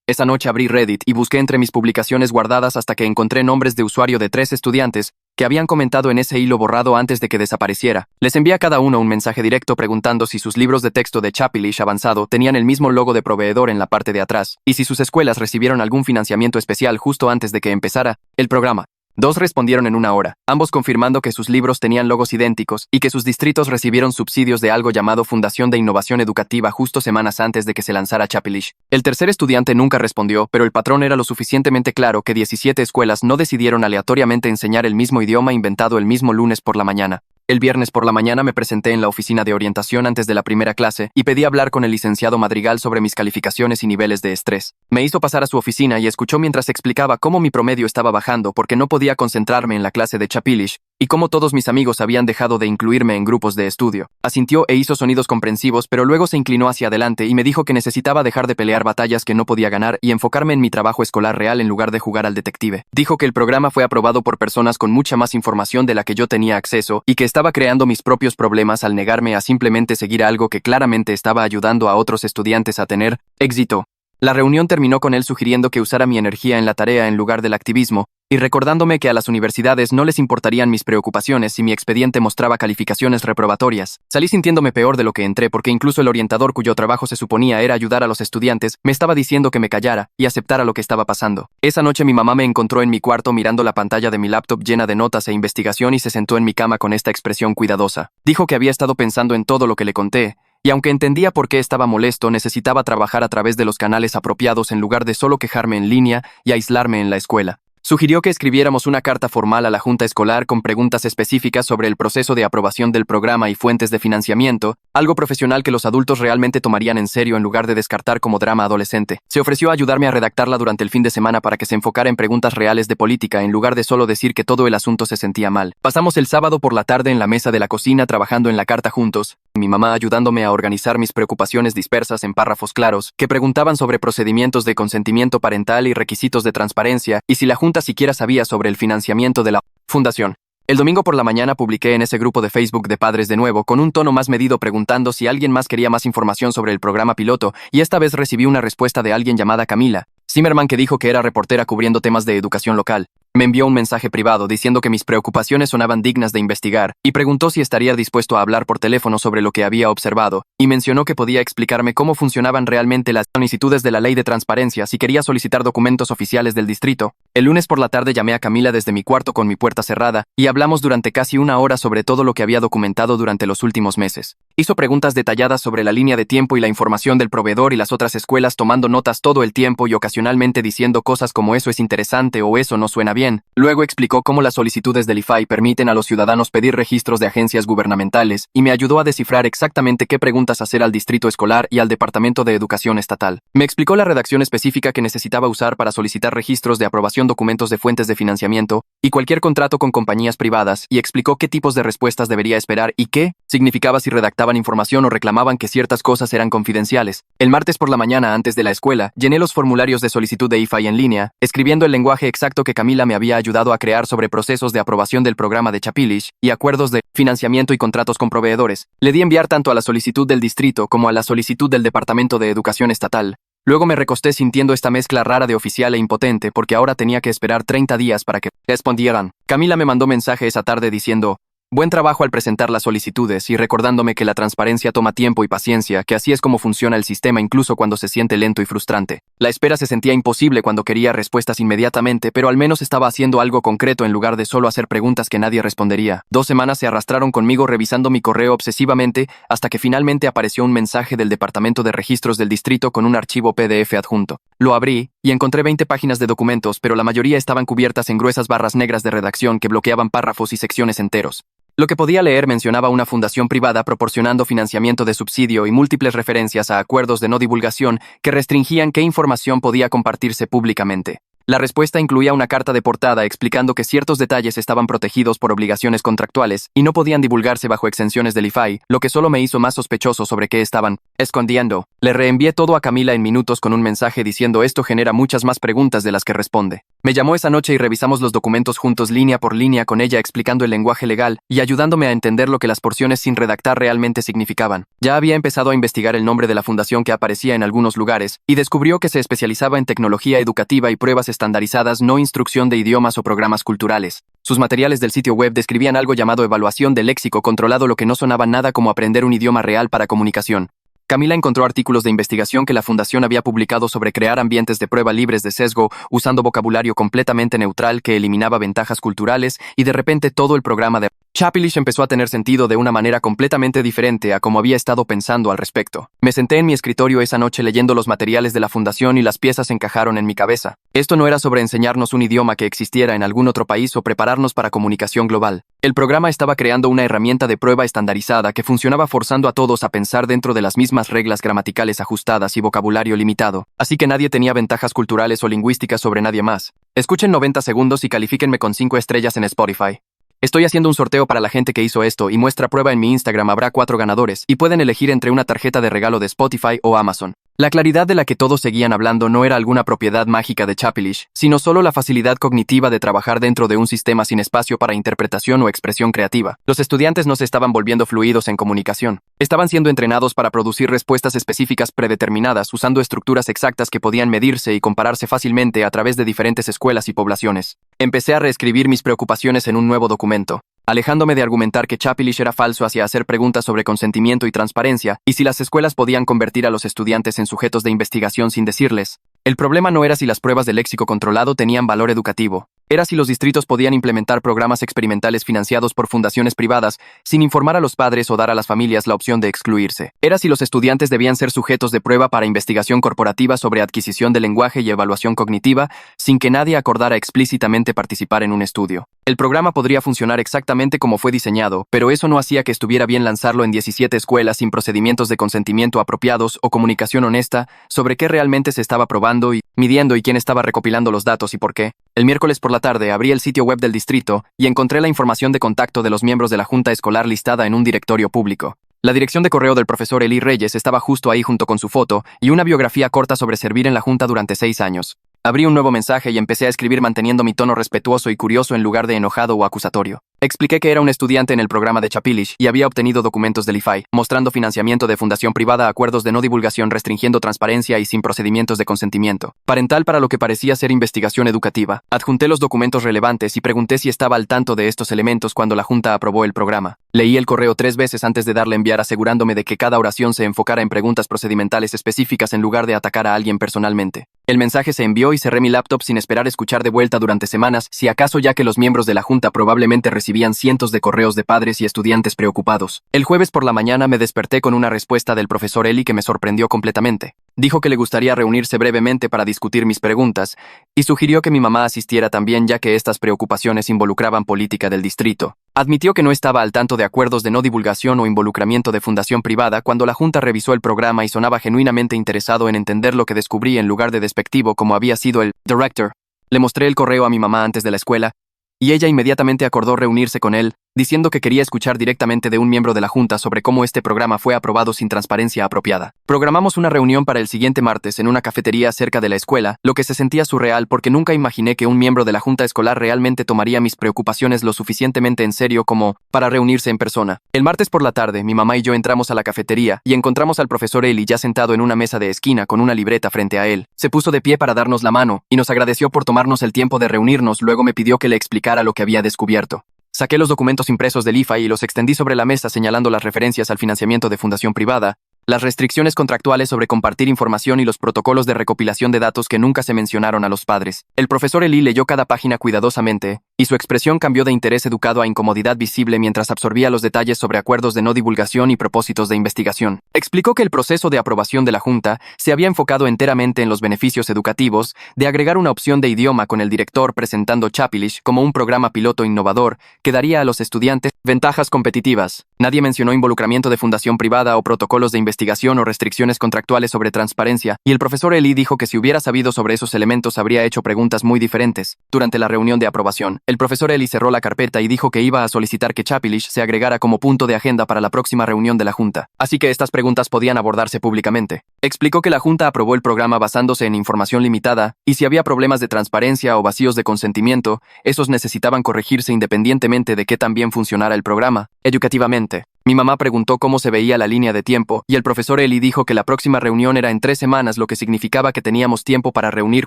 Esa noche abrí Reddit y busqué entre mis publicaciones guardadas hasta que encontré nombres de usuario de 3 estudiantes que habían comentado en ese hilo borrado antes de que desapareciera. Les envié a cada uno un mensaje directo preguntando si sus libros de texto de Chapilish avanzado tenían el mismo logo de proveedor en la parte de atrás, y si sus escuelas recibieron algún financiamiento especial justo antes de que empezara el programa. 2 respondieron en una hora, ambos confirmando que sus libros tenían logos idénticos y que sus distritos recibieron subsidios de algo llamado Fundación de Innovación Educativa justo semanas antes de que se lanzara Chapilish. El tercer estudiante nunca respondió, pero el patrón era lo suficientemente claro que 17 escuelas no decidieron aleatoriamente enseñar el mismo idioma inventado el mismo lunes por la mañana. El viernes por la mañana me presenté en la oficina de orientación antes de la primera clase y pedí hablar con el licenciado Madrigal sobre mis calificaciones y niveles de estrés. Me hizo pasar a su oficina y escuchó mientras explicaba cómo mi promedio estaba bajando porque no podía concentrarme en la clase de Chapilish y cómo todos mis amigos habían dejado de incluirme en grupos de estudio. Asintió e hizo sonidos comprensivos, pero luego se inclinó hacia adelante y me dijo que necesitaba dejar de pelear batallas que no podía ganar y enfocarme en mi trabajo escolar real en lugar de jugar al detective. Dijo que el programa fue aprobado por personas con mucha más información de la que yo tenía acceso y que estaba creando mis propios problemas al negarme a simplemente seguir algo que claramente estaba ayudando a otros estudiantes a tener éxito. La reunión terminó con él sugiriendo que usara mi energía en la tarea en lugar del activismo, y recordándome que a las universidades no les importarían mis preocupaciones si mi expediente mostraba calificaciones reprobatorias. Salí sintiéndome peor de lo que entré porque incluso el orientador, cuyo trabajo se suponía era ayudar a los estudiantes, me estaba diciendo que me callara y aceptara lo que estaba pasando. Esa noche mi mamá me encontró en mi cuarto mirando la pantalla de mi laptop llena de notas e investigación y se sentó en mi cama con esta expresión cuidadosa. Dijo que había estado pensando en todo lo que le conté, y aunque entendía por qué estaba molesto, necesitaba trabajar a través de los canales apropiados en lugar de solo quejarme en línea y aislarme en la escuela. Sugirió que escribiéramos una carta formal a la junta escolar con preguntas específicas sobre el proceso de aprobación del programa y fuentes de financiamiento, algo profesional que los adultos realmente tomarían en serio en lugar de descartar como drama adolescente. Se ofreció a ayudarme a redactarla durante el fin de semana para que se enfocara en preguntas reales de política en lugar de solo decir que todo el asunto se sentía mal. Pasamos el sábado por la tarde en la mesa de la cocina trabajando en la carta juntos, mi mamá ayudándome a organizar mis preocupaciones dispersas en párrafos claros que preguntaban sobre procedimientos de consentimiento parental y requisitos de transparencia y si la junta siquiera sabía sobre el financiamiento de la fundación. El domingo por la mañana publiqué en ese grupo de Facebook de padres de nuevo con un tono más medido preguntando si alguien más quería más información sobre el programa piloto, y esta vez recibí una respuesta de alguien llamada Camila Zimmerman, que dijo que era reportera cubriendo temas de educación local. Me envió un mensaje privado diciendo que mis preocupaciones sonaban dignas de investigar y preguntó si estaría dispuesto a hablar por teléfono sobre lo que había observado, y mencionó que podía explicarme cómo funcionaban realmente las solicitudes de la ley de transparencia si quería solicitar documentos oficiales del distrito. El lunes por la tarde llamé a Camila desde mi cuarto con mi puerta cerrada y hablamos durante casi una hora sobre todo lo que había documentado durante los últimos meses. Hizo preguntas detalladas sobre la línea de tiempo y la información del proveedor y las otras escuelas, tomando notas todo el tiempo y ocasionalmente diciendo cosas como "eso es interesante" o "eso no suena bien". bien. Luego explicó cómo las solicitudes del IFAI permiten a los ciudadanos pedir registros de agencias gubernamentales y me ayudó a descifrar exactamente qué preguntas hacer al distrito escolar y al Departamento de Educación Estatal. Me explicó la redacción específica que necesitaba usar para solicitar registros de aprobación, documentos de fuentes de financiamiento y cualquier contrato con compañías privadas, y explicó qué tipos de respuestas debería esperar y qué significaba si redactaban información o reclamaban que ciertas cosas eran confidenciales. El martes por la mañana, antes de la escuela, llené los formularios de solicitud de IFAI en línea, escribiendo el lenguaje exacto que Camila me había ayudado a crear sobre procesos de aprobación del programa de Chapilish y acuerdos de financiamiento y contratos con proveedores. Le di enviar tanto a la solicitud del distrito como a la solicitud del Departamento de Educación Estatal. Luego me recosté sintiendo esta mezcla rara de oficial e impotente porque ahora tenía que esperar 30 días para que respondieran. Camila me mandó mensaje esa tarde diciendo: buen trabajo al presentar las solicitudes y recordándome que la transparencia toma tiempo y paciencia, que así es como funciona el sistema incluso cuando se siente lento y frustrante. La espera se sentía imposible cuando quería respuestas inmediatamente, pero al menos estaba haciendo algo concreto en lugar de solo hacer preguntas que nadie respondería. 2 semanas se arrastraron conmigo revisando mi correo obsesivamente hasta que finalmente apareció un mensaje del Departamento de Registros del Distrito con un archivo PDF adjunto. Lo abrí y encontré 20 páginas de documentos, pero la mayoría estaban cubiertas en gruesas barras negras de redacción que bloqueaban párrafos y secciones enteros. Lo que podía leer mencionaba una fundación privada proporcionando financiamiento de subsidio y múltiples referencias a acuerdos de no divulgación que restringían qué información podía compartirse públicamente. La respuesta incluía una carta de portada explicando que ciertos detalles estaban protegidos por obligaciones contractuales y no podían divulgarse bajo exenciones del IFAI, lo que solo me hizo más sospechoso sobre qué estaban escondiendo. Le reenvié todo a Camila en minutos con un mensaje diciendo: esto genera muchas más preguntas de las que responde. Me llamó esa noche y revisamos los documentos juntos línea por línea con ella explicando el lenguaje legal y ayudándome a entender lo que las porciones sin redactar realmente significaban. Ya había empezado a investigar el nombre de la fundación que aparecía en algunos lugares y descubrió que se especializaba en tecnología educativa y pruebas estandarizadas, no instrucción de idiomas o programas culturales. Sus materiales del sitio web describían algo llamado evaluación del léxico controlado, lo que no sonaba nada como aprender un idioma real para comunicación. Camila encontró artículos de investigación que la fundación había publicado sobre crear ambientes de prueba libres de sesgo, usando vocabulario completamente neutral que eliminaba ventajas culturales, y de repente todo el programa de Chapilish empezó a tener sentido de una manera completamente diferente a como había estado pensando al respecto. Me senté en mi escritorio esa noche leyendo los materiales de la fundación y las piezas encajaron en mi cabeza. Esto no era sobre enseñarnos un idioma que existiera en algún otro país o prepararnos para comunicación global. El programa estaba creando una herramienta de prueba estandarizada que funcionaba forzando a todos a pensar dentro de las mismas reglas gramaticales ajustadas y vocabulario limitado, así que nadie tenía ventajas culturales o lingüísticas sobre nadie más. Escuchen 90 segundos y califíquenme con 5 estrellas en Spotify. Estoy haciendo un sorteo para la gente que hizo esto y muestra prueba en mi Instagram. Habrá 4 ganadores y pueden elegir entre una tarjeta de regalo de Spotify o Amazon. La claridad de la que todos seguían hablando no era alguna propiedad mágica de Chapilish, sino solo la facilidad cognitiva de trabajar dentro de un sistema sin espacio para interpretación o expresión creativa. Los estudiantes no se estaban volviendo fluidos en comunicación. Estaban siendo entrenados para producir respuestas específicas predeterminadas usando estructuras exactas que podían medirse y compararse fácilmente a través de diferentes escuelas y poblaciones. Empecé a reescribir mis preocupaciones en un nuevo documento, alejándome de argumentar que Chapilish era falso hacia hacer preguntas sobre consentimiento y transparencia, y si las escuelas podían convertir a los estudiantes en sujetos de investigación sin decirles. El problema no era si las pruebas de léxico controlado tenían valor educativo. Era si los distritos podían implementar programas experimentales financiados por fundaciones privadas sin informar a los padres o dar a las familias la opción de excluirse. Era si los estudiantes debían ser sujetos de prueba para investigación corporativa sobre adquisición de lenguaje y evaluación cognitiva sin que nadie acordara explícitamente participar en un estudio. El programa podría funcionar exactamente como fue diseñado, pero eso no hacía que estuviera bien lanzarlo en 17 escuelas sin procedimientos de consentimiento apropiados o comunicación honesta sobre qué realmente se estaba probando y midiendo y quién estaba recopilando los datos y por qué. El miércoles por la tarde abrí el sitio web del distrito y encontré la información de contacto de los miembros de la junta escolar listada en un directorio público. La dirección de correo del profesor Eli Reyes estaba justo ahí junto con su foto y una biografía corta sobre servir en la junta durante 6 años. Abrí un nuevo mensaje y empecé a escribir manteniendo mi tono respetuoso y curioso en lugar de enojado o acusatorio. Expliqué que era un estudiante en el programa de Chapilish y había obtenido documentos del IFAI, mostrando financiamiento de fundación privada, acuerdos de no divulgación restringiendo transparencia y sin procedimientos de consentimiento parental para lo que parecía ser investigación educativa. Adjunté los documentos relevantes y pregunté si estaba al tanto de estos elementos cuando la junta aprobó el programa. Leí el correo 3 veces antes de darle enviar, asegurándome de que cada oración se enfocara en preguntas procedimentales específicas en lugar de atacar a alguien personalmente. El mensaje se envió y cerré mi laptop sin esperar escuchar de vuelta durante semanas, si acaso, ya que los miembros de la junta probablemente recibían cientos de correos de padres y estudiantes preocupados. El jueves por la mañana me desperté con una respuesta del profesor Eli que me sorprendió completamente. Dijo que le gustaría reunirse brevemente para discutir mis preguntas y sugirió que mi mamá asistiera también, ya que estas preocupaciones involucraban política del distrito. Admitió que no estaba al tanto de acuerdos de no divulgación o involucramiento de fundación privada cuando la junta revisó el programa y sonaba genuinamente interesado en entender lo que descubrí en lugar de despectivo como había sido el director. Le mostré el correo a mi mamá antes de la escuela y ella inmediatamente acordó reunirse con él, diciendo que quería escuchar directamente de un miembro de la junta sobre cómo este programa fue aprobado sin transparencia apropiada. Programamos una reunión para el siguiente martes en una cafetería cerca de la escuela, lo que se sentía surreal porque nunca imaginé que un miembro de la junta escolar realmente tomaría mis preocupaciones lo suficientemente en serio como para reunirse en persona. El martes por la tarde, mi mamá y yo entramos a la cafetería y encontramos al profesor Eli ya sentado en una mesa de esquina con una libreta frente a él. Se puso de pie para darnos la mano y nos agradeció por tomarnos el tiempo de reunirnos, luego me pidió que le explicara lo que había descubierto. Saqué los documentos impresos del IFA y los extendí sobre la mesa señalando las referencias al financiamiento de fundación privada, las restricciones contractuales sobre compartir información y los protocolos de recopilación de datos que nunca se mencionaron a los padres. El profesor Eli leyó cada página cuidadosamente, y su expresión cambió de interés educado a incomodidad visible mientras absorbía los detalles sobre acuerdos de no divulgación y propósitos de investigación. Explicó que el proceso de aprobación de la Junta se había enfocado enteramente en los beneficios educativos de agregar una opción de idioma con el director presentando Chapilish como un programa piloto innovador que daría a los estudiantes ventajas competitivas. Nadie mencionó involucramiento de fundación privada o protocolos de investigación o restricciones contractuales sobre transparencia, y el profesor Eli dijo que si hubiera sabido sobre esos elementos habría hecho preguntas muy diferentes. Durante la reunión de aprobación, el profesor Eli cerró la carpeta y dijo que iba a solicitar que Chapilish se agregara como punto de agenda para la próxima reunión de la Junta, así que estas preguntas podían abordarse públicamente. Explicó que la Junta aprobó el programa basándose en información limitada, y si había problemas de transparencia o vacíos de consentimiento, esos necesitaban corregirse independientemente de qué tan bien funcionara el programa, educativamente. Mi mamá preguntó cómo se veía la línea de tiempo, y el profesor Eli dijo que la próxima reunión era en 3 semanas, lo que significaba que teníamos tiempo para reunir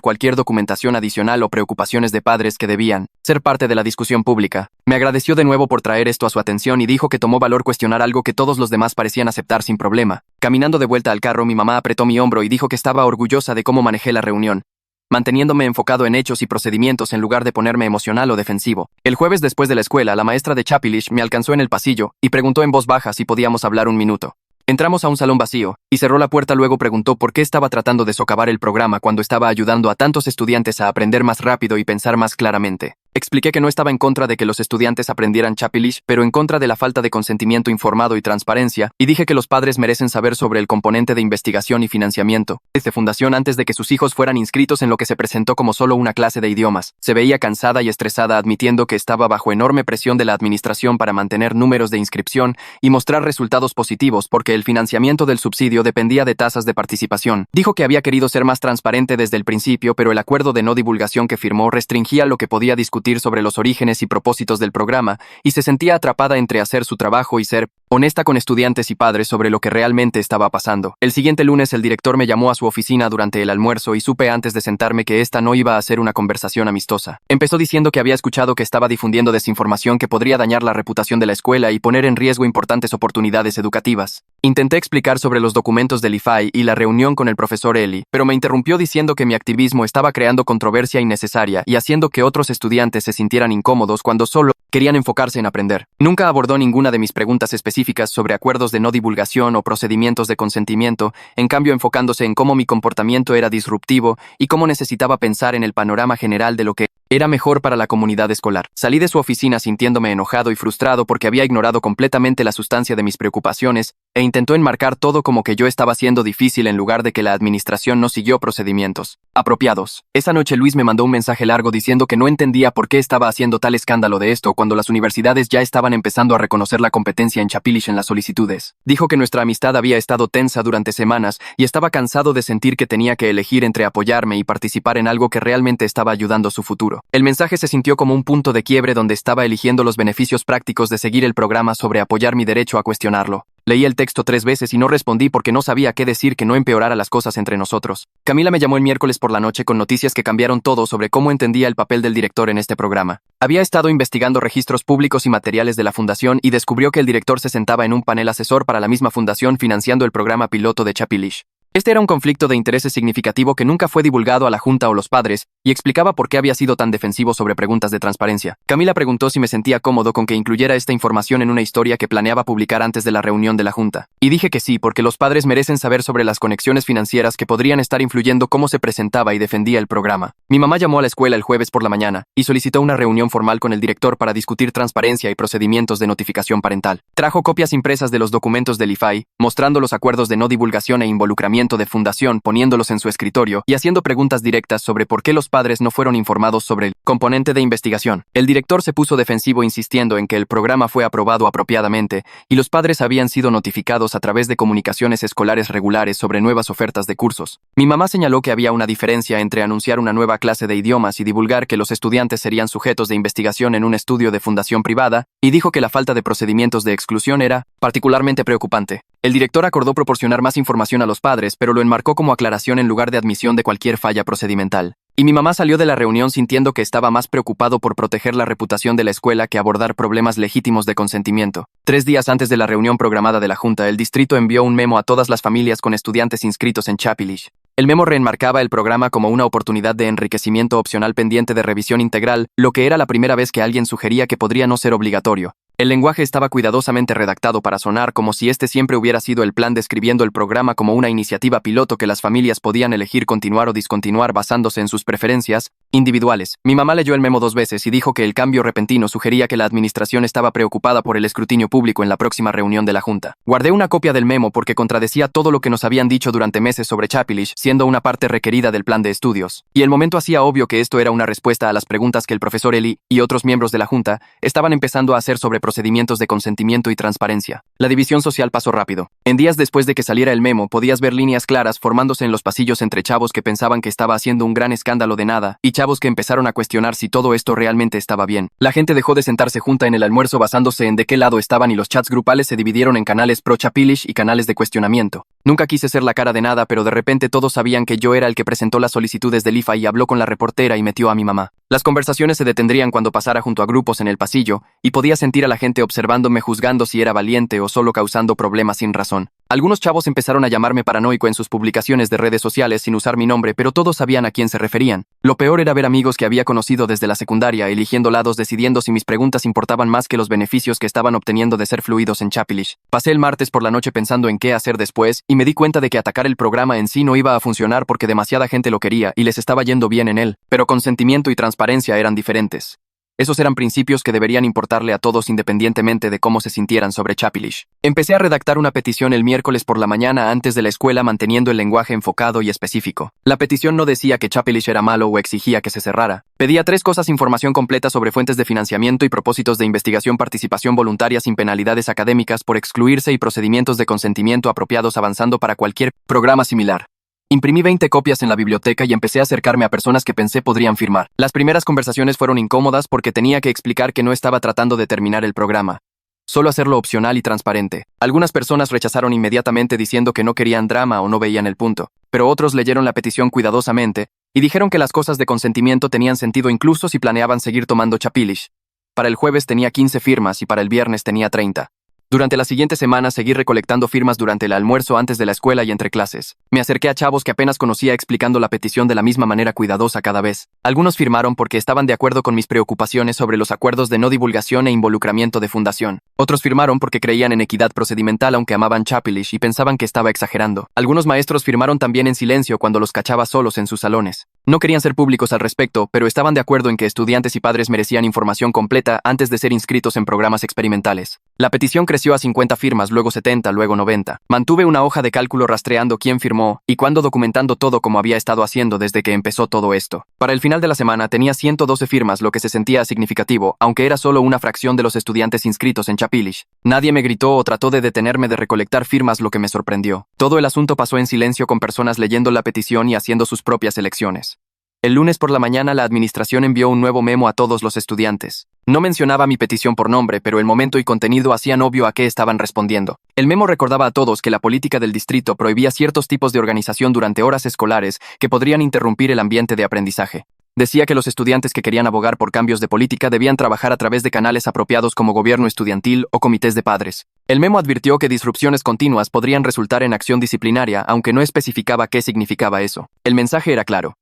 cualquier documentación adicional o preocupaciones de padres que debían ser parte de la discusión pública. Me agradeció de nuevo por traer esto a su atención y dijo que tomó valor cuestionar algo que todos los demás parecían aceptar sin problema. Caminando de vuelta al carro, mi mamá apretó mi hombro y dijo que estaba orgullosa de cómo manejé la reunión, manteniéndome enfocado en hechos y procedimientos en lugar de ponerme emocional o defensivo. El jueves después de la escuela, la maestra de Chapilish me alcanzó en el pasillo y preguntó en voz baja si podíamos hablar un minuto. Entramos a un salón vacío, y cerró la puerta. Luego preguntó por qué estaba tratando de socavar el programa cuando estaba ayudando a tantos estudiantes a aprender más rápido y pensar más claramente. Expliqué que no estaba en contra de que los estudiantes aprendieran Chapilish, pero en contra de la falta de consentimiento informado y transparencia, y dije que los padres merecen saber sobre el componente de investigación y financiamiento de fundación antes de que sus hijos fueran inscritos en lo que se presentó como solo una clase de idiomas. Se veía cansada y estresada, admitiendo que estaba bajo enorme presión de la administración para mantener números de inscripción y mostrar resultados positivos porque el financiamiento del subsidio dependía de tasas de participación. Dijo que había querido ser más transparente desde el principio, pero el acuerdo de no divulgación que firmó restringía lo que podía discutir sobre los orígenes y propósitos del programa, y se sentía atrapada entre hacer su trabajo y ser honesta con estudiantes y padres sobre lo que realmente estaba pasando. El siguiente lunes el director me llamó a su oficina durante el almuerzo y supe antes de sentarme que esta no iba a ser una conversación amistosa. Empezó diciendo que había escuchado que estaba difundiendo desinformación que podría dañar la reputación de la escuela y poner en riesgo importantes oportunidades educativas. Intenté explicar sobre los documentos del IFAI y la reunión con el profesor Eli, pero me interrumpió diciendo que mi activismo estaba creando controversia innecesaria y haciendo que otros estudiantes se sintieran incómodos cuando solo querían enfocarse en aprender. Nunca abordó ninguna de mis preguntas específicas sobre acuerdos de no divulgación o procedimientos de consentimiento, en cambio enfocándose en cómo mi comportamiento era disruptivo y cómo necesitaba pensar en el panorama general de lo que era mejor para la comunidad escolar. Salí de su oficina sintiéndome enojado y frustrado porque había ignorado completamente la sustancia de mis preocupaciones e intentó enmarcar todo como que yo estaba siendo difícil en lugar de que la administración no siguió procedimientos apropiados. Esa noche Luis me mandó un mensaje largo diciendo que no entendía por qué estaba haciendo tal escándalo de esto cuando las universidades ya estaban empezando a reconocer la competencia en Chapilish en las solicitudes. Dijo que nuestra amistad había estado tensa durante semanas y estaba cansado de sentir que tenía que elegir entre apoyarme y participar en algo que realmente estaba ayudando a su futuro. El mensaje se sintió como un punto de quiebre donde estaba eligiendo los beneficios prácticos de seguir el programa sobre apoyar mi derecho a cuestionarlo. Leí el texto 3 veces y no respondí porque no sabía qué decir que no empeorara las cosas entre nosotros. Camila me llamó el miércoles por la noche con noticias que cambiaron todo sobre cómo entendía el papel del director en este programa. Había estado investigando registros públicos y materiales de la fundación y descubrió que el director se sentaba en un panel asesor para la misma fundación financiando el programa piloto de Chapilish. Este era un conflicto de intereses significativo que nunca fue divulgado a la Junta o los padres, y explicaba por qué había sido tan defensivo sobre preguntas de transparencia. Camila preguntó si me sentía cómodo con que incluyera esta información en una historia que planeaba publicar antes de la reunión de la Junta. Y dije que sí, porque los padres merecen saber sobre las conexiones financieras que podrían estar influyendo cómo se presentaba y defendía el programa. Mi mamá llamó a la escuela el jueves por la mañana y solicitó una reunión formal con el director para discutir transparencia y procedimientos de notificación parental. Trajo copias impresas de los documentos del IFAI, mostrando los acuerdos de no divulgación e involucramiento de fundación, poniéndolos en su escritorio y haciendo preguntas directas sobre por qué los padres no fueron informados sobre el componente de investigación. El director se puso defensivo insistiendo en que el programa fue aprobado apropiadamente y los padres habían sido notificados a través de comunicaciones escolares regulares sobre nuevas ofertas de cursos. Mi mamá señaló que había una diferencia entre anunciar una nueva clase de idiomas y divulgar que los estudiantes serían sujetos de investigación en un estudio de fundación privada, y dijo que la falta de procedimientos de exclusión era particularmente preocupante. El director acordó proporcionar más información a los padres, pero lo enmarcó como aclaración en lugar de admisión de cualquier falla procedimental. Y mi mamá salió de la reunión sintiendo que estaba más preocupado por proteger la reputación de la escuela que abordar problemas legítimos de consentimiento. 3 días antes de la reunión programada de la Junta, el distrito envió un memo a todas las familias con estudiantes inscritos en Chapilish. El memo reenmarcaba el programa como una oportunidad de enriquecimiento opcional pendiente de revisión integral, lo que era la primera vez que alguien sugería que podría no ser obligatorio. El lenguaje estaba cuidadosamente redactado para sonar como si este siempre hubiera sido el plan, describiendo el programa como una iniciativa piloto que las familias podían elegir continuar o discontinuar basándose en sus preferencias individuales. Mi mamá leyó el memo 2 veces y dijo que el cambio repentino sugería que la administración estaba preocupada por el escrutinio público en la próxima reunión de la Junta. Guardé una copia del memo porque contradecía todo lo que nos habían dicho durante meses sobre Chapilish, siendo una parte requerida del plan de estudios. Y el momento hacía obvio que esto era una respuesta a las preguntas que el profesor Eli y otros miembros de la Junta estaban empezando a hacer sobre procedimientos de consentimiento y transparencia. La división social pasó rápido. En días después de que saliera el memo, podías ver líneas claras formándose en los pasillos entre chavos que pensaban que estaba haciendo un gran escándalo de nada y chavos que empezaron a cuestionar si todo esto realmente estaba bien. La gente dejó de sentarse junta en el almuerzo basándose en de qué lado estaban, y los chats grupales se dividieron en canales pro Chapilish y canales de cuestionamiento. Nunca quise ser la cara de nada, pero de repente todos sabían que yo era el que presentó las solicitudes del IFA y habló con la reportera y metió a mi mamá. Las conversaciones se detendrían cuando pasara junto a grupos en el pasillo, y podía sentir a la gente observándome juzgando si era valiente o solo causando problemas sin razón. Algunos chavos empezaron a llamarme paranoico en sus publicaciones de redes sociales sin usar mi nombre, pero todos sabían a quién se referían. Lo peor era ver amigos que había conocido desde la secundaria eligiendo lados, decidiendo si mis preguntas importaban más que los beneficios que estaban obteniendo de ser fluidos en Chapilish. Pasé el martes por la noche pensando en qué hacer después, y me di cuenta de que atacar el programa en sí no iba a funcionar porque demasiada gente lo quería y les estaba yendo bien en él. Pero consentimiento y transparencia eran diferentes. Esos eran principios que deberían importarle a todos independientemente de cómo se sintieran sobre Chapilish. Empecé a redactar una petición el miércoles por la mañana antes de la escuela, manteniendo el lenguaje enfocado y específico. La petición no decía que Chapilish era malo o exigía que se cerrara. Pedía 3 cosas: información completa sobre fuentes de financiamiento y propósitos de investigación, participación voluntaria sin penalidades académicas por excluirse y procedimientos de consentimiento apropiados avanzando para cualquier programa similar. Imprimí 20 copias en la biblioteca y empecé a acercarme a personas que pensé podrían firmar. Las primeras conversaciones fueron incómodas porque tenía que explicar que no estaba tratando de terminar el programa, solo hacerlo opcional y transparente. Algunas personas rechazaron inmediatamente diciendo que no querían drama o no veían el punto, pero otros leyeron la petición cuidadosamente y dijeron que las cosas de consentimiento tenían sentido incluso si planeaban seguir tomando Chapilish. Para el jueves tenía 15 firmas y para el viernes tenía 30. Durante la siguiente semana seguí recolectando firmas durante el almuerzo antes de la escuela y entre clases. Me acerqué a chavos que apenas conocía explicando la petición de la misma manera cuidadosa cada vez. Algunos firmaron porque estaban de acuerdo con mis preocupaciones sobre los acuerdos de no divulgación e involucramiento de fundación. Otros firmaron porque creían en equidad procedimental aunque amaban Chapilish y pensaban que estaba exagerando. Algunos maestros firmaron también en silencio cuando los cachaba solos en sus salones. No querían ser públicos al respecto, pero estaban de acuerdo en que estudiantes y padres merecían información completa antes de ser inscritos en programas experimentales. La petición creció a 50 firmas, luego 70, luego 90. Mantuve una hoja de cálculo rastreando quién firmó y cuándo, documentando todo como había estado haciendo desde que empezó todo esto. Para el final de la semana tenía 112 firmas, lo que se sentía significativo, aunque era solo una fracción de los estudiantes inscritos en Chapilish. Nadie me gritó o trató de detenerme de recolectar firmas, lo que me sorprendió. Todo el asunto pasó en silencio, con personas leyendo la petición y haciendo sus propias elecciones. El lunes por la mañana la administración envió un nuevo memo a todos los estudiantes. No mencionaba mi petición por nombre, pero el momento y contenido hacían obvio a qué estaban respondiendo. El memo recordaba a todos que la política del distrito prohibía ciertos tipos de organización durante horas escolares que podrían interrumpir el ambiente de aprendizaje. Decía que los estudiantes que querían abogar por cambios de política debían trabajar a través de canales apropiados como gobierno estudiantil o comités de padres. El memo advirtió que disrupciones continuas podrían resultar en acción disciplinaria, aunque no especificaba qué significaba eso. El mensaje era claro: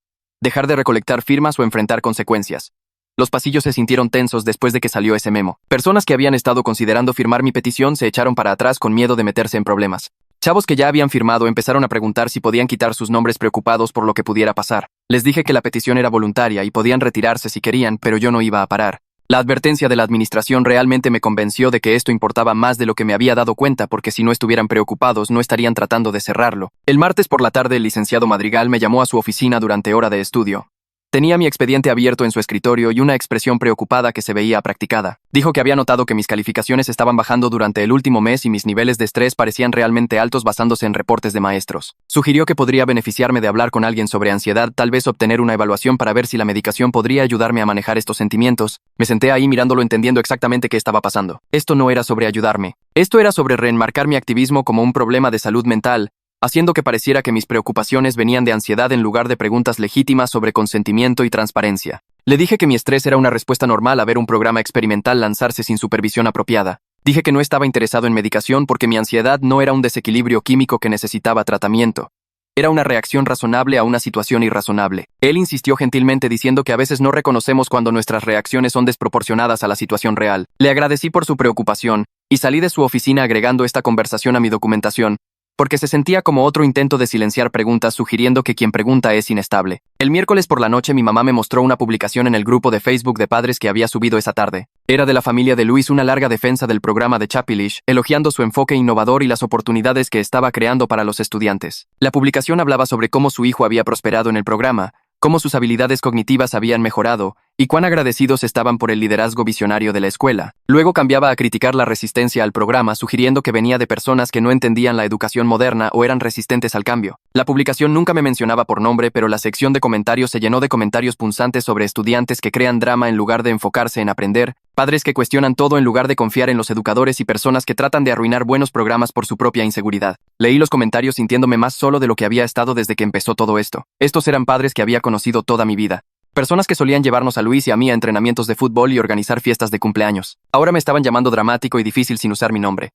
dejar de recolectar firmas o enfrentar consecuencias. Los pasillos se sintieron tensos después de que salió ese memo. Personas que habían estado considerando firmar mi petición se echaron para atrás con miedo de meterse en problemas. Chavos que ya habían firmado empezaron a preguntar si podían quitar sus nombres preocupados por lo que pudiera pasar. Les dije que la petición era voluntaria y podían retirarse si querían, pero yo no iba a parar. La advertencia de la administración realmente me convenció de que esto importaba más de lo que me había dado cuenta, porque si no estuvieran preocupados no estarían tratando de cerrarlo. El martes por la tarde el licenciado Madrigal me llamó a su oficina durante hora de estudio. Tenía mi expediente abierto en su escritorio y una expresión preocupada que se veía practicada. Dijo que había notado que mis calificaciones estaban bajando durante el último mes y mis niveles de estrés parecían realmente altos basándose en reportes de maestros. Sugirió que podría beneficiarme de hablar con alguien sobre ansiedad, tal vez obtener una evaluación para ver si la medicación podría ayudarme a manejar estos sentimientos. Me senté ahí mirándolo entendiendo exactamente qué estaba pasando. Esto no era sobre ayudarme. Esto era sobre reenmarcar mi activismo como un problema de salud mental, haciendo que pareciera que mis preocupaciones venían de ansiedad en lugar de preguntas legítimas sobre consentimiento y transparencia. Le dije que mi estrés era una respuesta normal a ver un programa experimental lanzarse sin supervisión apropiada. Dije que no estaba interesado en medicación porque mi ansiedad no era un desequilibrio químico que necesitaba tratamiento. Era una reacción razonable a una situación irrazonable. Él insistió gentilmente diciendo que a veces no reconocemos cuando nuestras reacciones son desproporcionadas a la situación real. Le agradecí por su preocupación y salí de su oficina agregando esta conversación a mi documentación, porque se sentía como otro intento de silenciar preguntas sugiriendo que quien pregunta es inestable. El miércoles por la noche mi mamá me mostró una publicación en el grupo de Facebook de padres que había subido esa tarde. Era de la familia de Luis una larga defensa del programa de Chapilish, elogiando su enfoque innovador y las oportunidades que estaba creando para los estudiantes. La publicación hablaba sobre cómo su hijo había prosperado en el programa, cómo sus habilidades cognitivas habían mejorado y cuán agradecidos estaban por el liderazgo visionario de la escuela. Luego cambiaba a criticar la resistencia al programa, sugiriendo que venía de personas que no entendían la educación moderna o eran resistentes al cambio. La publicación nunca me mencionaba por nombre, pero la sección de comentarios se llenó de comentarios punzantes sobre estudiantes que crean drama en lugar de enfocarse en aprender, padres que cuestionan todo en lugar de confiar en los educadores y personas que tratan de arruinar buenos programas por su propia inseguridad. Leí los comentarios sintiéndome más solo de lo que había estado desde que empezó todo esto. Estos eran padres que había conocido toda mi vida. Personas que solían llevarnos a Luis y a mí a entrenamientos de fútbol y organizar fiestas de cumpleaños. Ahora me estaban llamando dramático y difícil sin usar mi nombre.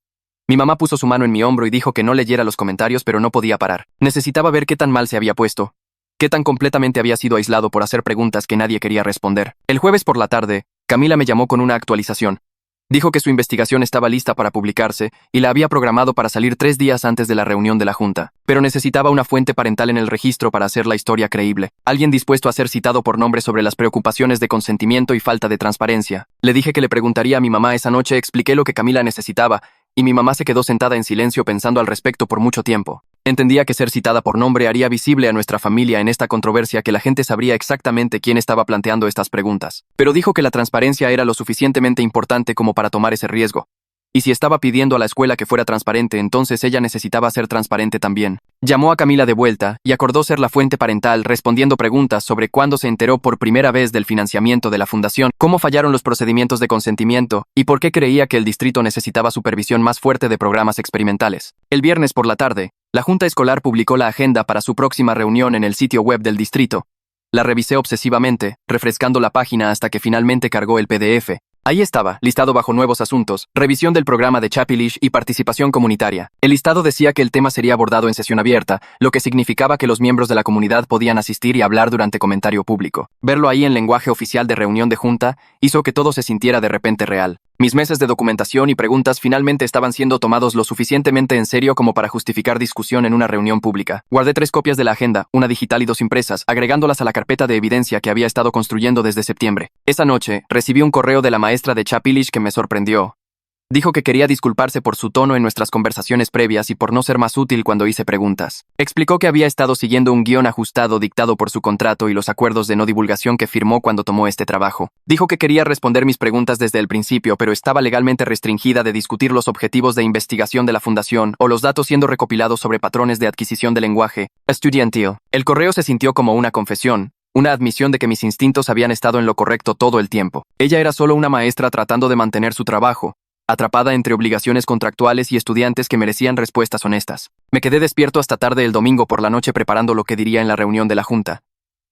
Mi mamá puso su mano en mi hombro y dijo que no leyera los comentarios, pero no podía parar. Necesitaba ver qué tan mal se había puesto, qué tan completamente había sido aislado por hacer preguntas que nadie quería responder. El jueves por la tarde, Camila me llamó con una actualización. Dijo que su investigación estaba lista para publicarse y la había programado para salir 3 días antes de la reunión de la junta, pero necesitaba una fuente parental en el registro para hacer la historia creíble. Alguien dispuesto a ser citado por nombre sobre las preocupaciones de consentimiento y falta de transparencia. Le dije que le preguntaría a mi mamá esa noche, expliqué lo que Camila necesitaba, y mi mamá se quedó sentada en silencio pensando al respecto por mucho tiempo. Entendía que ser citada por nombre haría visible a nuestra familia en esta controversia, que la gente sabría exactamente quién estaba planteando estas preguntas. Pero dijo que la transparencia era lo suficientemente importante como para tomar ese riesgo. Y si estaba pidiendo a la escuela que fuera transparente, entonces ella necesitaba ser transparente también. Llamó a Camila de vuelta y acordó ser la fuente parental, respondiendo preguntas sobre cuándo se enteró por primera vez del financiamiento de la fundación, cómo fallaron los procedimientos de consentimiento y por qué creía que el distrito necesitaba supervisión más fuerte de programas experimentales. El viernes por la tarde, la Junta Escolar publicó la agenda para su próxima reunión en el sitio web del distrito. La revisé obsesivamente, refrescando la página hasta que finalmente cargó el PDF. Ahí estaba, listado bajo nuevos asuntos, revisión del programa de Chapilish y participación comunitaria. El listado decía que el tema sería abordado en sesión abierta, lo que significaba que los miembros de la comunidad podían asistir y hablar durante comentario público. Verlo ahí en lenguaje oficial de reunión de junta hizo que todo se sintiera de repente real. Mis meses de documentación y preguntas finalmente estaban siendo tomados lo suficientemente en serio como para justificar discusión en una reunión pública. Guardé 3 copias de la agenda, una digital y 2 impresas, agregándolas a la carpeta de evidencia que había estado construyendo desde septiembre. Esa noche, recibí un correo de la maestra de Chapilish que me sorprendió. Dijo que quería disculparse por su tono en nuestras conversaciones previas y por no ser más útil cuando hice preguntas. Explicó que había estado siguiendo un guión ajustado dictado por su contrato y los acuerdos de no divulgación que firmó cuando tomó este trabajo. Dijo que quería responder mis preguntas desde el principio, pero estaba legalmente restringida de discutir los objetivos de investigación de la fundación o los datos siendo recopilados sobre patrones de adquisición de lenguaje estudiantil. El correo se sintió como una confesión, una admisión de que mis instintos habían estado en lo correcto todo el tiempo. Ella era solo una maestra tratando de mantener su trabajo, atrapada entre obligaciones contractuales y estudiantes que merecían respuestas honestas. Me quedé despierto hasta tarde el domingo por la noche preparando lo que diría en la reunión de la junta.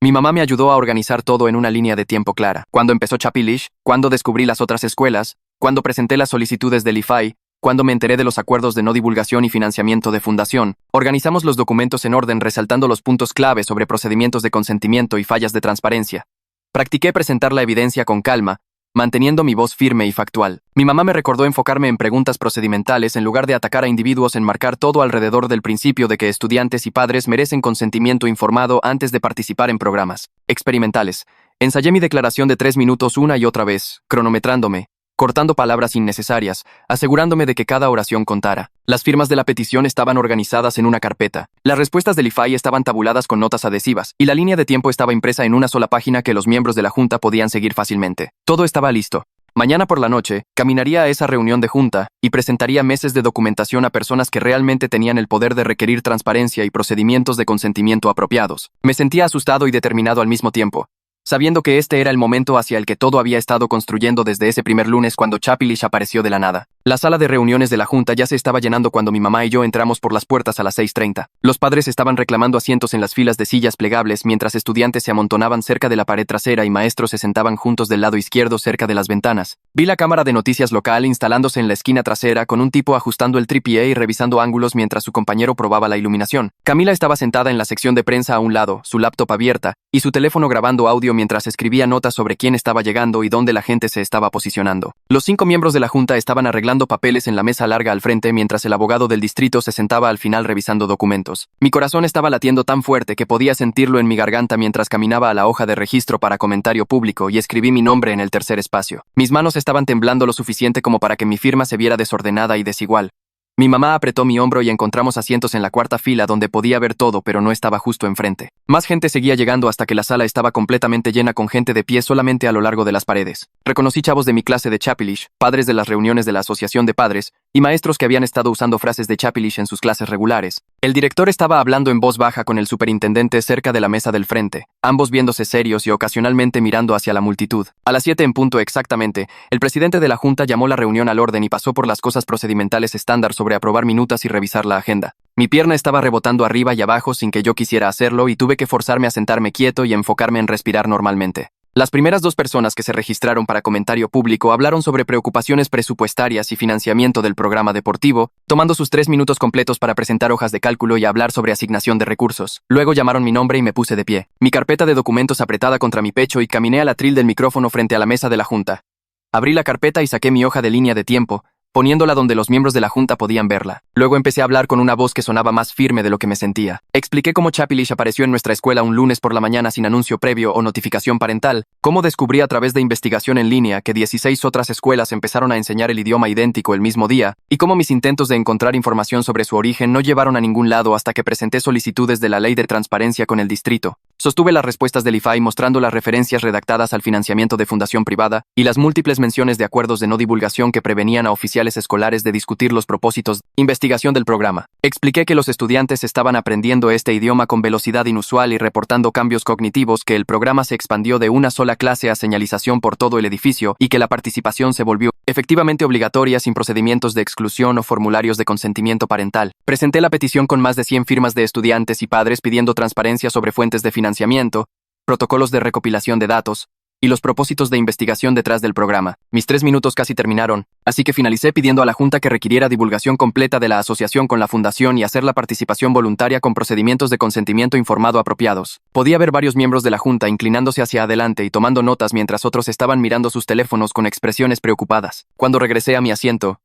Mi mamá me ayudó a organizar todo en una línea de tiempo clara. Cuando empezó Chapilish, cuando descubrí las otras escuelas, cuando presenté las solicitudes del IFAI, cuando me enteré de los acuerdos de no divulgación y financiamiento de fundación, organizamos los documentos en orden resaltando los puntos clave sobre procedimientos de consentimiento y fallas de transparencia. Practiqué presentar la evidencia con calma, manteniendo mi voz firme y factual. Mi mamá me recordó enfocarme en preguntas procedimentales en lugar de atacar a individuos, enmarcar todo alrededor del principio de que estudiantes y padres merecen consentimiento informado antes de participar en programas experimentales. Ensayé mi declaración de 3 minutos una y otra vez, cronometrándome, cortando palabras innecesarias, asegurándome de que cada oración contara. Las firmas de la petición estaban organizadas en una carpeta. Las respuestas del IFAI estaban tabuladas con notas adhesivas, y la línea de tiempo estaba impresa en una sola página que los miembros de la junta podían seguir fácilmente. Todo estaba listo. Mañana por la noche, caminaría a esa reunión de junta y presentaría meses de documentación a personas que realmente tenían el poder de requerir transparencia y procedimientos de consentimiento apropiados. Me sentía asustado y determinado al mismo tiempo, sabiendo que este era el momento hacia el que todo había estado construyendo desde ese primer lunes cuando Chapilish apareció de la nada. La sala de reuniones de la junta ya se estaba llenando cuando mi mamá y yo entramos por las puertas a las 6:30. Los padres estaban reclamando asientos en las filas de sillas plegables mientras estudiantes se amontonaban cerca de la pared trasera y maestros se sentaban juntos del lado izquierdo cerca de las ventanas. Vi la cámara de noticias local instalándose en la esquina trasera con un tipo ajustando el trípode y revisando ángulos mientras su compañero probaba la iluminación. Camila estaba sentada en la sección de prensa a un lado, su laptop abierta, y su teléfono grabando audio mientras escribía notas sobre quién estaba llegando y dónde la gente se estaba posicionando. Los 5 miembros de la junta estaban arreglando papeles en la mesa larga al frente mientras el abogado del distrito se sentaba al final revisando documentos. Mi corazón estaba latiendo tan fuerte que podía sentirlo en mi garganta mientras caminaba a la hoja de registro para comentario público y escribí mi nombre en el tercer espacio. Mis manos estaban temblando lo suficiente como para que mi firma se viera desordenada y desigual. Mi mamá apretó mi hombro y encontramos asientos en la 4ª fila donde podía ver todo, pero no estaba justo enfrente. Más gente seguía llegando hasta que la sala estaba completamente llena con gente de pie solamente a lo largo de las paredes. Reconocí chavos de mi clase de Chapilish, padres de las reuniones de la asociación de padres, y maestros que habían estado usando frases de Chapilish en sus clases regulares. El director estaba hablando en voz baja con el superintendente cerca de la mesa del frente, ambos viéndose serios y ocasionalmente mirando hacia la multitud. A las 7 en punto exactamente, el presidente de la junta llamó la reunión al orden y pasó por las cosas procedimentales estándar sobre aprobar minutas y revisar la agenda. Mi pierna estaba rebotando arriba y abajo sin que yo quisiera hacerlo y tuve que forzarme a sentarme quieto y enfocarme en respirar normalmente. Las primeras 2 personas que se registraron para comentario público hablaron sobre preocupaciones presupuestarias y financiamiento del programa deportivo, tomando sus 3 minutos completos para presentar hojas de cálculo y hablar sobre asignación de recursos. Luego llamaron mi nombre y me puse de pie, mi carpeta de documentos apretada contra mi pecho y caminé al atril del micrófono frente a la mesa de la junta. Abrí la carpeta y saqué mi hoja de línea de tiempo, poniéndola donde los miembros de la junta podían verla. Luego empecé a hablar con una voz que sonaba más firme de lo que me sentía. Expliqué cómo Chapilish apareció en nuestra escuela un lunes por la mañana sin anuncio previo o notificación parental, cómo descubrí a través de investigación en línea que 16 otras escuelas empezaron a enseñar el idioma idéntico el mismo día, y cómo mis intentos de encontrar información sobre su origen no llevaron a ningún lado hasta que presenté solicitudes de la ley de transparencia con el distrito. Sostuve las respuestas del IFAI mostrando las referencias redactadas al financiamiento de fundación privada y las múltiples menciones de acuerdos de no divulgación que prevenían a oficiales escolares de discutir los propósitos de investigación del programa. Expliqué que los estudiantes estaban aprendiendo este idioma con velocidad inusual y reportando cambios cognitivos, que el programa se expandió de una sola clase a señalización por todo el edificio y que la participación se volvió efectivamente obligatoria sin procedimientos de exclusión o formularios de consentimiento parental. Presenté la petición con más de 100 firmas de estudiantes y padres pidiendo transparencia sobre fuentes de financiamiento, protocolos de recopilación de datos y los propósitos de investigación detrás del programa. Mis 3 minutos casi terminaron, así que finalicé pidiendo a la junta que requiriera divulgación completa de la asociación con la fundación y hacer la participación voluntaria con procedimientos de consentimiento informado apropiados. Podía ver varios miembros de la junta inclinándose hacia adelante y tomando notas mientras otros estaban mirando sus teléfonos con expresiones preocupadas. Cuando regresé a mi asiento,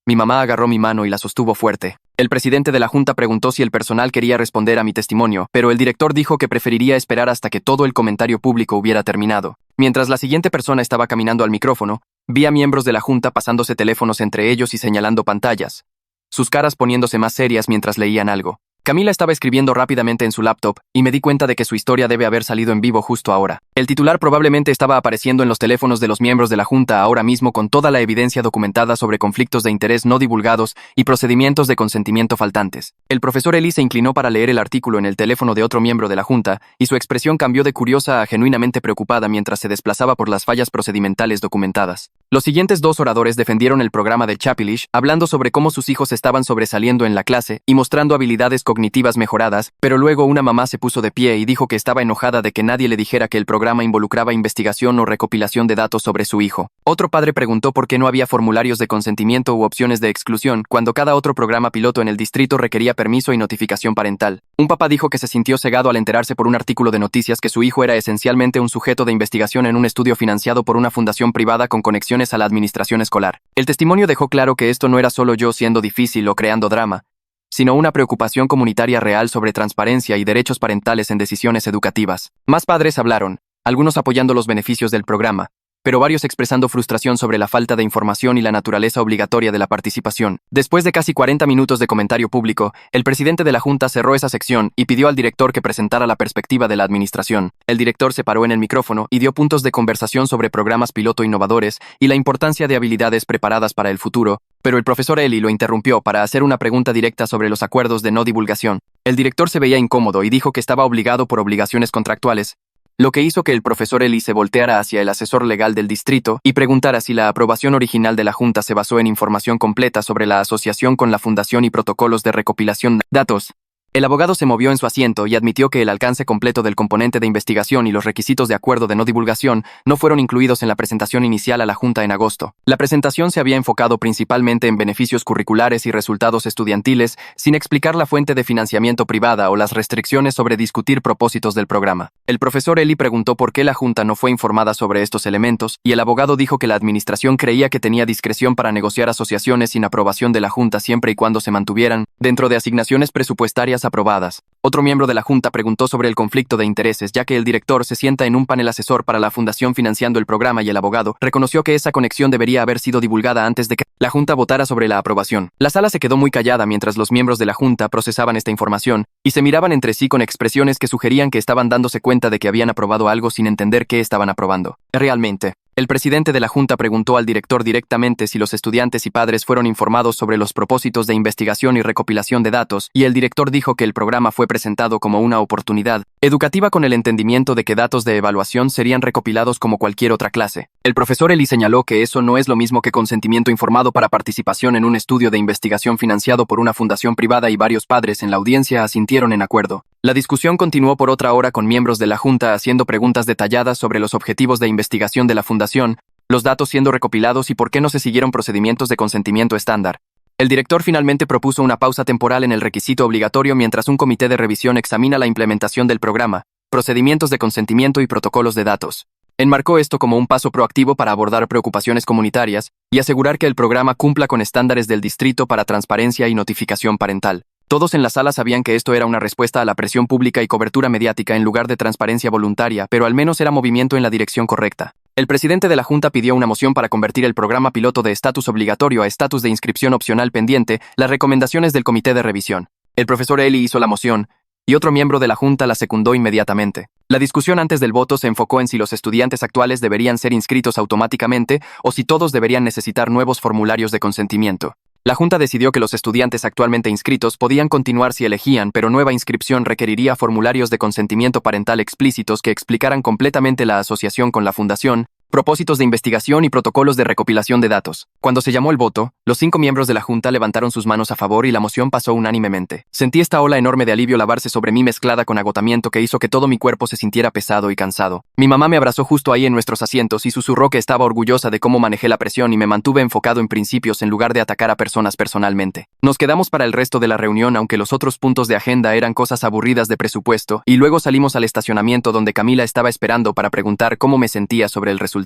mi mamá agarró mi mano y la sostuvo fuerte. El presidente de la junta preguntó si el personal quería responder a mi testimonio, pero el director dijo que preferiría esperar hasta que todo el comentario público hubiera terminado. Mientras la siguiente persona estaba caminando al micrófono, vi a miembros de la junta pasándose teléfonos entre ellos y señalando pantallas, sus caras poniéndose más serias mientras leían algo. Camila estaba escribiendo rápidamente en su laptop y me di cuenta de que su historia debe haber salido en vivo justo ahora. El titular probablemente estaba apareciendo en los teléfonos de los miembros de la Junta ahora mismo con toda la evidencia documentada sobre conflictos de interés no divulgados y procedimientos de consentimiento faltantes. El profesor Eli se inclinó para leer el artículo en el teléfono de otro miembro de la Junta y su expresión cambió de curiosa a genuinamente preocupada mientras se desplazaba por las fallas procedimentales documentadas. Los siguientes dos oradores defendieron el programa de Chapilish, hablando sobre cómo sus hijos estaban sobresaliendo en la clase y mostrando habilidades cognitivas mejoradas, pero luego una mamá se puso de pie y dijo que estaba enojada de que nadie le dijera que el programa involucraba investigación o recopilación de datos sobre su hijo. Otro padre preguntó por qué no había formularios de consentimiento u opciones de exclusión cuando cada otro programa piloto en el distrito requería permiso y notificación parental. Un papá dijo que se sintió cegado al enterarse por un artículo de noticias que su hijo era esencialmente un sujeto de investigación en un estudio financiado por una fundación privada con conexiones a la administración escolar. El testimonio dejó claro que esto no era solo yo siendo difícil o creando drama, sino una preocupación comunitaria real sobre transparencia y derechos parentales en decisiones educativas. Más padres hablaron, algunos apoyando los beneficios del programa, pero varios expresando frustración sobre la falta de información y la naturaleza obligatoria de la participación. Después de casi 40 minutos de comentario público, el presidente de la Junta cerró esa sección y pidió al director que presentara la perspectiva de la administración. El director se paró en el micrófono y dio puntos de conversación sobre programas piloto innovadores y la importancia de habilidades preparadas para el futuro, pero el profesor Eli lo interrumpió para hacer una pregunta directa sobre los acuerdos de no divulgación. El director se veía incómodo y dijo que estaba obligado por obligaciones contractuales, lo que hizo que el profesor Eli se volteara hacia el asesor legal del distrito y preguntara si la aprobación original de la Junta se basó en información completa sobre la asociación con la fundación y protocolos de recopilación de datos. El abogado se movió en su asiento y admitió que el alcance completo del componente de investigación y los requisitos de acuerdo de no divulgación no fueron incluidos en la presentación inicial a la Junta en agosto. La presentación se había enfocado principalmente en beneficios curriculares y resultados estudiantiles, sin explicar la fuente de financiamiento privada o las restricciones sobre discutir propósitos del programa. El profesor Eli preguntó por qué la Junta no fue informada sobre estos elementos, y el abogado dijo que la administración creía que tenía discreción para negociar asociaciones sin aprobación de la Junta siempre y cuando se mantuvieran dentro de asignaciones presupuestarias aprobadas. Otro miembro de la Junta preguntó sobre el conflicto de intereses, ya que el director se sienta en un panel asesor para la fundación financiando el programa y el abogado reconoció que esa conexión debería haber sido divulgada antes de que la Junta votara sobre la aprobación. La sala se quedó muy callada mientras los miembros de la Junta procesaban esta información y se miraban entre sí con expresiones que sugerían que estaban dándose cuenta de que habían aprobado algo sin entender qué estaban aprobando. Realmente, el presidente de la Junta preguntó al director directamente si los estudiantes y padres fueron informados sobre los propósitos de investigación y recopilación de datos, y el director dijo que el programa fue presentado como una oportunidad educativa con el entendimiento de que datos de evaluación serían recopilados como cualquier otra clase. El profesor Eli señaló que eso no es lo mismo que consentimiento informado para participación en un estudio de investigación financiado por una fundación privada, y varios padres en la audiencia asintieron en acuerdo. La discusión continuó por otra hora con miembros de la Junta haciendo preguntas detalladas sobre los objetivos de investigación de la fundación, los datos siendo recopilados y por qué no se siguieron procedimientos de consentimiento estándar. El director finalmente propuso una pausa temporal en el requisito obligatorio mientras un comité de revisión examina la implementación del programa, procedimientos de consentimiento y protocolos de datos. Enmarcó esto como un paso proactivo para abordar preocupaciones comunitarias y asegurar que el programa cumpla con estándares del distrito para transparencia y notificación parental. Todos en la sala sabían que esto era una respuesta a la presión pública y cobertura mediática en lugar de transparencia voluntaria, pero al menos era movimiento en la dirección correcta. El presidente de la Junta pidió una moción para convertir el programa piloto de estatus obligatorio a estatus de inscripción opcional pendiente las recomendaciones del comité de revisión. El profesor Eli hizo la moción, y otro miembro de la Junta la secundó inmediatamente. La discusión antes del voto se enfocó en si los estudiantes actuales deberían ser inscritos automáticamente o si todos deberían necesitar nuevos formularios de consentimiento. La Junta decidió que los estudiantes actualmente inscritos podían continuar si elegían, pero nueva inscripción requeriría formularios de consentimiento parental explícitos que explicaran completamente la asociación con la fundación, propósitos de investigación y protocolos de recopilación de datos. Cuando se llamó el voto, los 5 miembros de la Junta levantaron sus manos a favor y la moción pasó unánimemente. Sentí esta ola enorme de alivio lavarse sobre mí mezclada con agotamiento que hizo que todo mi cuerpo se sintiera pesado y cansado. Mi mamá me abrazó justo ahí en nuestros asientos y susurró que estaba orgullosa de cómo manejé la presión y me mantuve enfocado en principios en lugar de atacar a personas personalmente. Nos quedamos para el resto de la reunión aunque los otros puntos de agenda eran cosas aburridas de presupuesto, y luego salimos al estacionamiento donde Camila estaba esperando para preguntar cómo me sentía sobre el resultado.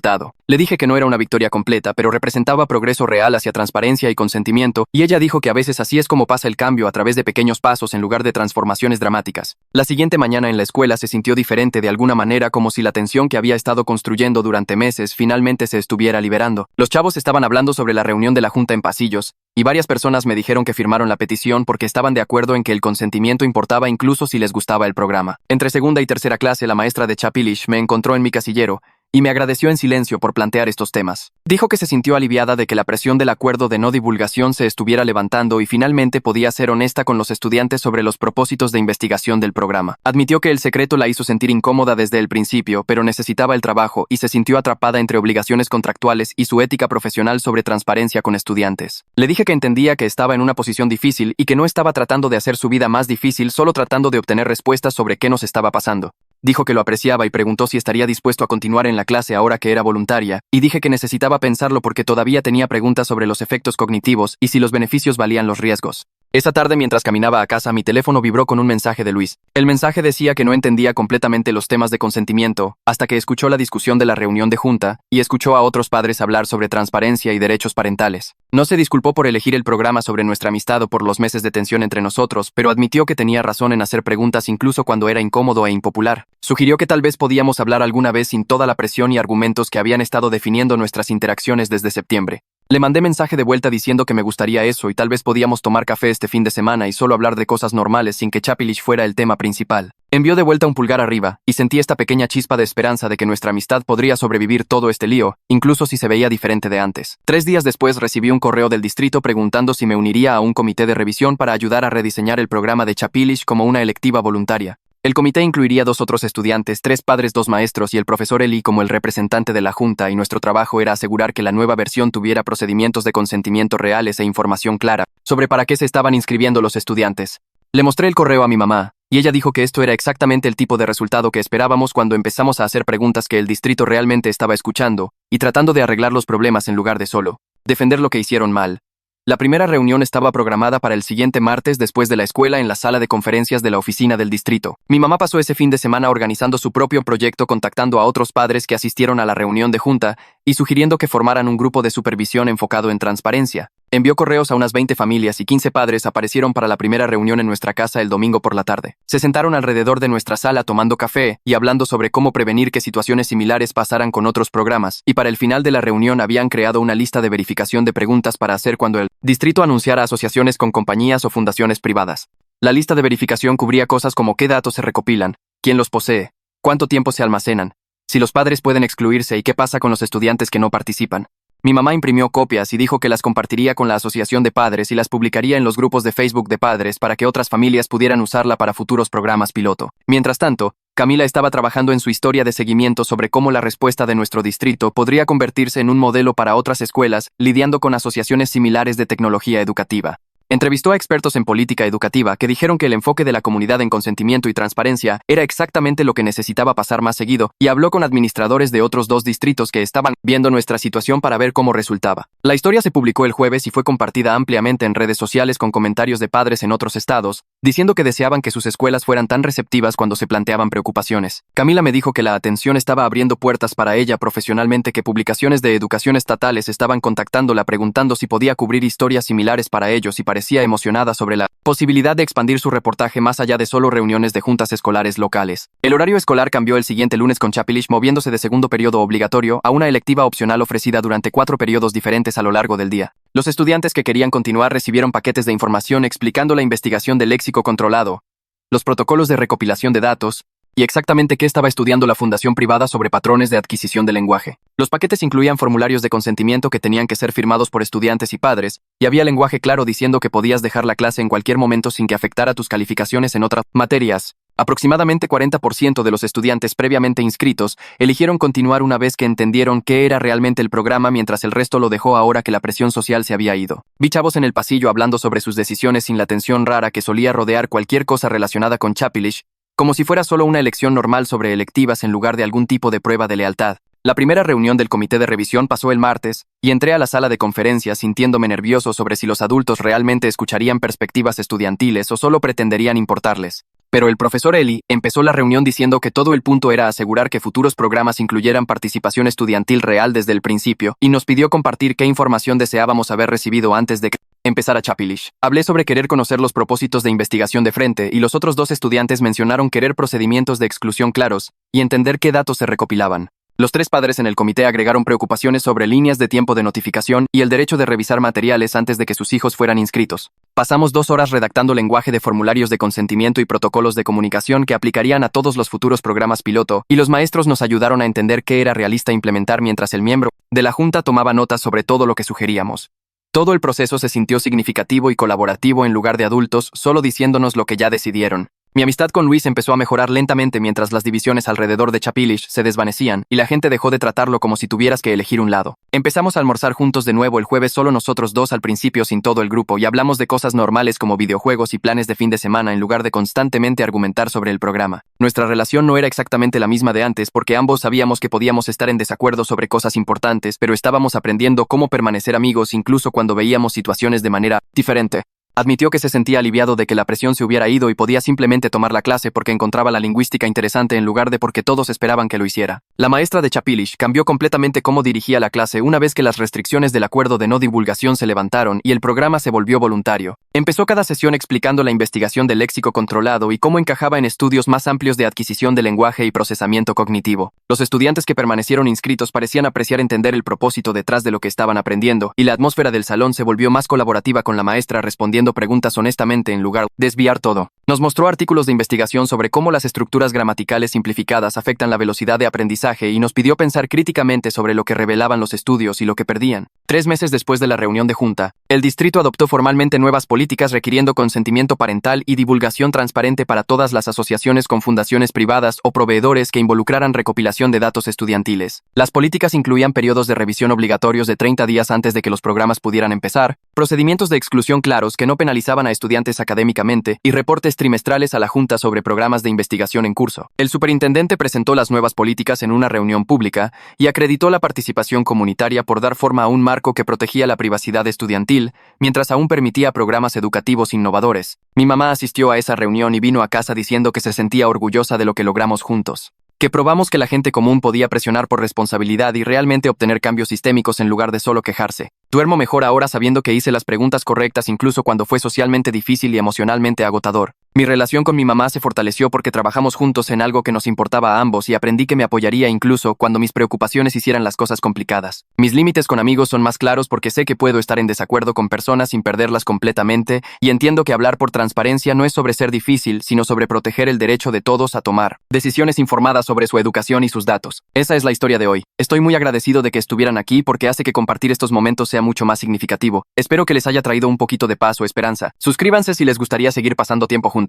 Le dije que no era una victoria completa, pero representaba progreso real hacia transparencia transparencia y consentimiento, y ella dijo que a veces así es como pasa el cambio a través de pequeños pasos en lugar de transformaciones dramáticas. La siguiente mañana en la escuela se sintió diferente de alguna manera, como si la tensión que había estado construyendo durante meses finalmente se estuviera liberando. Los chavos estaban hablando sobre la reunión de la junta en pasillos, y varias personas me dijeron que firmaron la petición porque estaban de acuerdo en que el consentimiento importaba incluso si les gustaba el programa. Entre segunda y tercera clase, la maestra de Chapilish me encontró en mi casillero y me agradeció en silencio por plantear estos temas. Dijo que se sintió aliviada de que la presión del acuerdo de no divulgación se estuviera levantando y finalmente podía ser honesta con los estudiantes sobre los propósitos de investigación del programa. Admitió que el secreto la hizo sentir incómoda desde el principio, pero necesitaba el trabajo y se sintió atrapada entre obligaciones contractuales y su ética profesional sobre transparencia con estudiantes. Le dije que entendía que estaba en una posición difícil y que no estaba tratando de hacer su vida más difícil, solo tratando de obtener respuestas sobre qué nos estaba pasando. Dijo que lo apreciaba y preguntó si estaría dispuesto a continuar en la clase ahora que era voluntaria, y dije que necesitaba pensarlo porque todavía tenía preguntas sobre los efectos cognitivos y si los beneficios valían los riesgos. Esa tarde, mientras caminaba a casa, mi teléfono vibró con un mensaje de Luis. El mensaje decía que no entendía completamente los temas de consentimiento, hasta que escuchó la discusión de la reunión de junta, y escuchó a otros padres hablar sobre transparencia y derechos parentales. No se disculpó por elegir el programa sobre nuestra amistad o por los meses de tensión entre nosotros, pero admitió que tenía razón en hacer preguntas incluso cuando era incómodo e impopular. Sugirió que tal vez podíamos hablar alguna vez sin toda la presión y argumentos que habían estado definiendo nuestras interacciones desde septiembre. Le mandé mensaje de vuelta diciendo que me gustaría eso y tal vez podíamos tomar café este fin de semana y solo hablar de cosas normales sin que Chapilish fuera el tema principal. Envió de vuelta un pulgar arriba, y sentí esta pequeña chispa de esperanza de que nuestra amistad podría sobrevivir todo este lío, incluso si se veía diferente de antes. 3 días después recibí un correo del distrito preguntando si me uniría a un comité de revisión para ayudar a rediseñar el programa de Chapilish como una electiva voluntaria. El comité incluiría 2 otros estudiantes, 3 padres, 2 maestros y el profesor Eli como el representante de la junta, y nuestro trabajo era asegurar que la nueva versión tuviera procedimientos de consentimiento reales e información clara sobre para qué se estaban inscribiendo los estudiantes. Le mostré el correo a mi mamá, y ella dijo que esto era exactamente el tipo de resultado que esperábamos cuando empezamos a hacer preguntas que el distrito realmente estaba escuchando y tratando de arreglar los problemas en lugar de solo defender lo que hicieron mal. La primera reunión estaba programada para el siguiente martes después de la escuela en la sala de conferencias de la oficina del distrito. Mi mamá pasó ese fin de semana organizando su propio proyecto, contactando a otros padres que asistieron a la reunión de junta y sugiriendo que formaran un grupo de supervisión enfocado en transparencia. Envió correos a unas 20 familias y 15 padres aparecieron para la primera reunión en nuestra casa el domingo por la tarde. Se sentaron alrededor de nuestra sala tomando café y hablando sobre cómo prevenir que situaciones similares pasaran con otros programas, y para el final de la reunión habían creado una lista de verificación de preguntas para hacer cuando el distrito anunciara asociaciones con compañías o fundaciones privadas. La lista de verificación cubría cosas como qué datos se recopilan, quién los posee, cuánto tiempo se almacenan, si los padres pueden excluirse y qué pasa con los estudiantes que no participan. Mi mamá imprimió copias y dijo que las compartiría con la asociación de padres y las publicaría en los grupos de Facebook de padres para que otras familias pudieran usarla para futuros programas piloto. Mientras tanto, Camila estaba trabajando en su historia de seguimiento sobre cómo la respuesta de nuestro distrito podría convertirse en un modelo para otras escuelas, lidiando con asociaciones similares de tecnología educativa. Entrevistó a expertos en política educativa que dijeron que el enfoque de la comunidad en consentimiento y transparencia era exactamente lo que necesitaba pasar más seguido, y habló con administradores de otros 2 distritos que estaban viendo nuestra situación para ver cómo resultaba. La historia se publicó el jueves y fue compartida ampliamente en redes sociales con comentarios de padres en otros estados, diciendo que deseaban que sus escuelas fueran tan receptivas cuando se planteaban preocupaciones. Camila me dijo que la atención estaba abriendo puertas para ella profesionalmente, que publicaciones de educación estatales estaban contactándola preguntando si podía cubrir historias similares para ellos, y parecía emocionada sobre la posibilidad de expandir su reportaje más allá de solo reuniones de juntas escolares locales. El horario escolar cambió el siguiente lunes, con Chapilish moviéndose de segundo periodo obligatorio a una electiva opcional ofrecida durante 4 periodos diferentes a lo largo del día. Los estudiantes que querían continuar recibieron paquetes de información explicando la investigación del léxico controlado, los protocolos de recopilación de datos, y exactamente qué estaba estudiando la fundación privada sobre patrones de adquisición de lenguaje. Los paquetes incluían formularios de consentimiento que tenían que ser firmados por estudiantes y padres, y había lenguaje claro diciendo que podías dejar la clase en cualquier momento sin que afectara tus calificaciones en otras materias. Aproximadamente 40% de los estudiantes previamente inscritos eligieron continuar una vez que entendieron qué era realmente el programa, mientras el resto lo dejó ahora que la presión social se había ido. Vi chavos en el pasillo hablando sobre sus decisiones sin la tensión rara que solía rodear cualquier cosa relacionada con Chapilish, como si fuera solo una elección normal sobre electivas en lugar de algún tipo de prueba de lealtad. La primera reunión del comité de revisión pasó el martes, y entré a la sala de conferencias sintiéndome nervioso sobre si los adultos realmente escucharían perspectivas estudiantiles o solo pretenderían importarles. Pero el profesor Eli empezó la reunión diciendo que todo el punto era asegurar que futuros programas incluyeran participación estudiantil real desde el principio y nos pidió compartir qué información deseábamos haber recibido antes de que empezara Chapilish. Hablé sobre querer conocer los propósitos de investigación de frente y los otros dos estudiantes mencionaron querer procedimientos de exclusión claros y entender qué datos se recopilaban. Los tres padres en el comité agregaron preocupaciones sobre líneas de tiempo de notificación y el derecho de revisar materiales antes de que sus hijos fueran inscritos. Pasamos 2 horas redactando lenguaje de formularios de consentimiento y protocolos de comunicación que aplicarían a todos los futuros programas piloto, y los maestros nos ayudaron a entender qué era realista implementar mientras el miembro de la junta tomaba notas sobre todo lo que sugeríamos. Todo el proceso se sintió significativo y colaborativo en lugar de adultos, solo diciéndonos lo que ya decidieron. Mi amistad con Luis empezó a mejorar lentamente mientras las divisiones alrededor de Chapilish se desvanecían y la gente dejó de tratarlo como si tuvieras que elegir un lado. Empezamos a almorzar juntos de nuevo el jueves, solo nosotros dos al principio sin todo el grupo, y hablamos de cosas normales como videojuegos y planes de fin de semana en lugar de constantemente argumentar sobre el programa. Nuestra relación no era exactamente la misma de antes porque ambos sabíamos que podíamos estar en desacuerdo sobre cosas importantes, pero estábamos aprendiendo cómo permanecer amigos incluso cuando veíamos situaciones de manera diferente. Admitió que se sentía aliviado de que la presión se hubiera ido y podía simplemente tomar la clase porque encontraba la lingüística interesante en lugar de porque todos esperaban que lo hiciera. La maestra de Chapilish cambió completamente cómo dirigía la clase una vez que las restricciones del acuerdo de no divulgación se levantaron y el programa se volvió voluntario. Empezó cada sesión explicando la investigación del léxico controlado y cómo encajaba en estudios más amplios de adquisición de lenguaje y procesamiento cognitivo. Los estudiantes que permanecieron inscritos parecían apreciar entender el propósito detrás de lo que estaban aprendiendo, y la atmósfera del salón se volvió más colaborativa con la maestra respondiendo preguntas honestamente en lugar de desviar todo. Nos mostró artículos de investigación sobre cómo las estructuras gramaticales simplificadas afectan la velocidad de aprendizaje y nos pidió pensar críticamente sobre lo que revelaban los estudios y lo que perdían. 3 meses después de la reunión de junta, el distrito adoptó formalmente nuevas políticas requiriendo consentimiento parental y divulgación transparente para todas las asociaciones con fundaciones privadas o proveedores que involucraran recopilación de datos estudiantiles. Las políticas incluían periodos de revisión obligatorios de 30 días antes de que los programas pudieran empezar, procedimientos de exclusión claros que no penalizaban a estudiantes académicamente y reportes trimestrales a la Junta sobre programas de investigación en curso. El superintendente presentó las nuevas políticas en una reunión pública y acreditó la participación comunitaria por dar forma a un marco que protegía la privacidad estudiantil, mientras aún permitía programas educativos innovadores. Mi mamá asistió a esa reunión y vino a casa diciendo que se sentía orgullosa de lo que logramos juntos. Que probamos que la gente común podía presionar por responsabilidad y realmente obtener cambios sistémicos en lugar de solo quejarse. Duermo mejor ahora sabiendo que hice las preguntas correctas incluso cuando fue socialmente difícil y emocionalmente agotador. Mi relación con mi mamá se fortaleció porque trabajamos juntos en algo que nos importaba a ambos y aprendí que me apoyaría incluso cuando mis preocupaciones hicieran las cosas complicadas. Mis límites con amigos son más claros porque sé que puedo estar en desacuerdo con personas sin perderlas completamente, y entiendo que hablar por transparencia no es sobre ser difícil, sino sobre proteger el derecho de todos a tomar decisiones informadas sobre su educación y sus datos. Esa es la historia de hoy. Estoy muy agradecido de que estuvieran aquí porque hace que compartir estos momentos sea mucho más significativo. Espero que les haya traído un poquito de paz o esperanza. Suscríbanse si les gustaría seguir pasando tiempo juntos.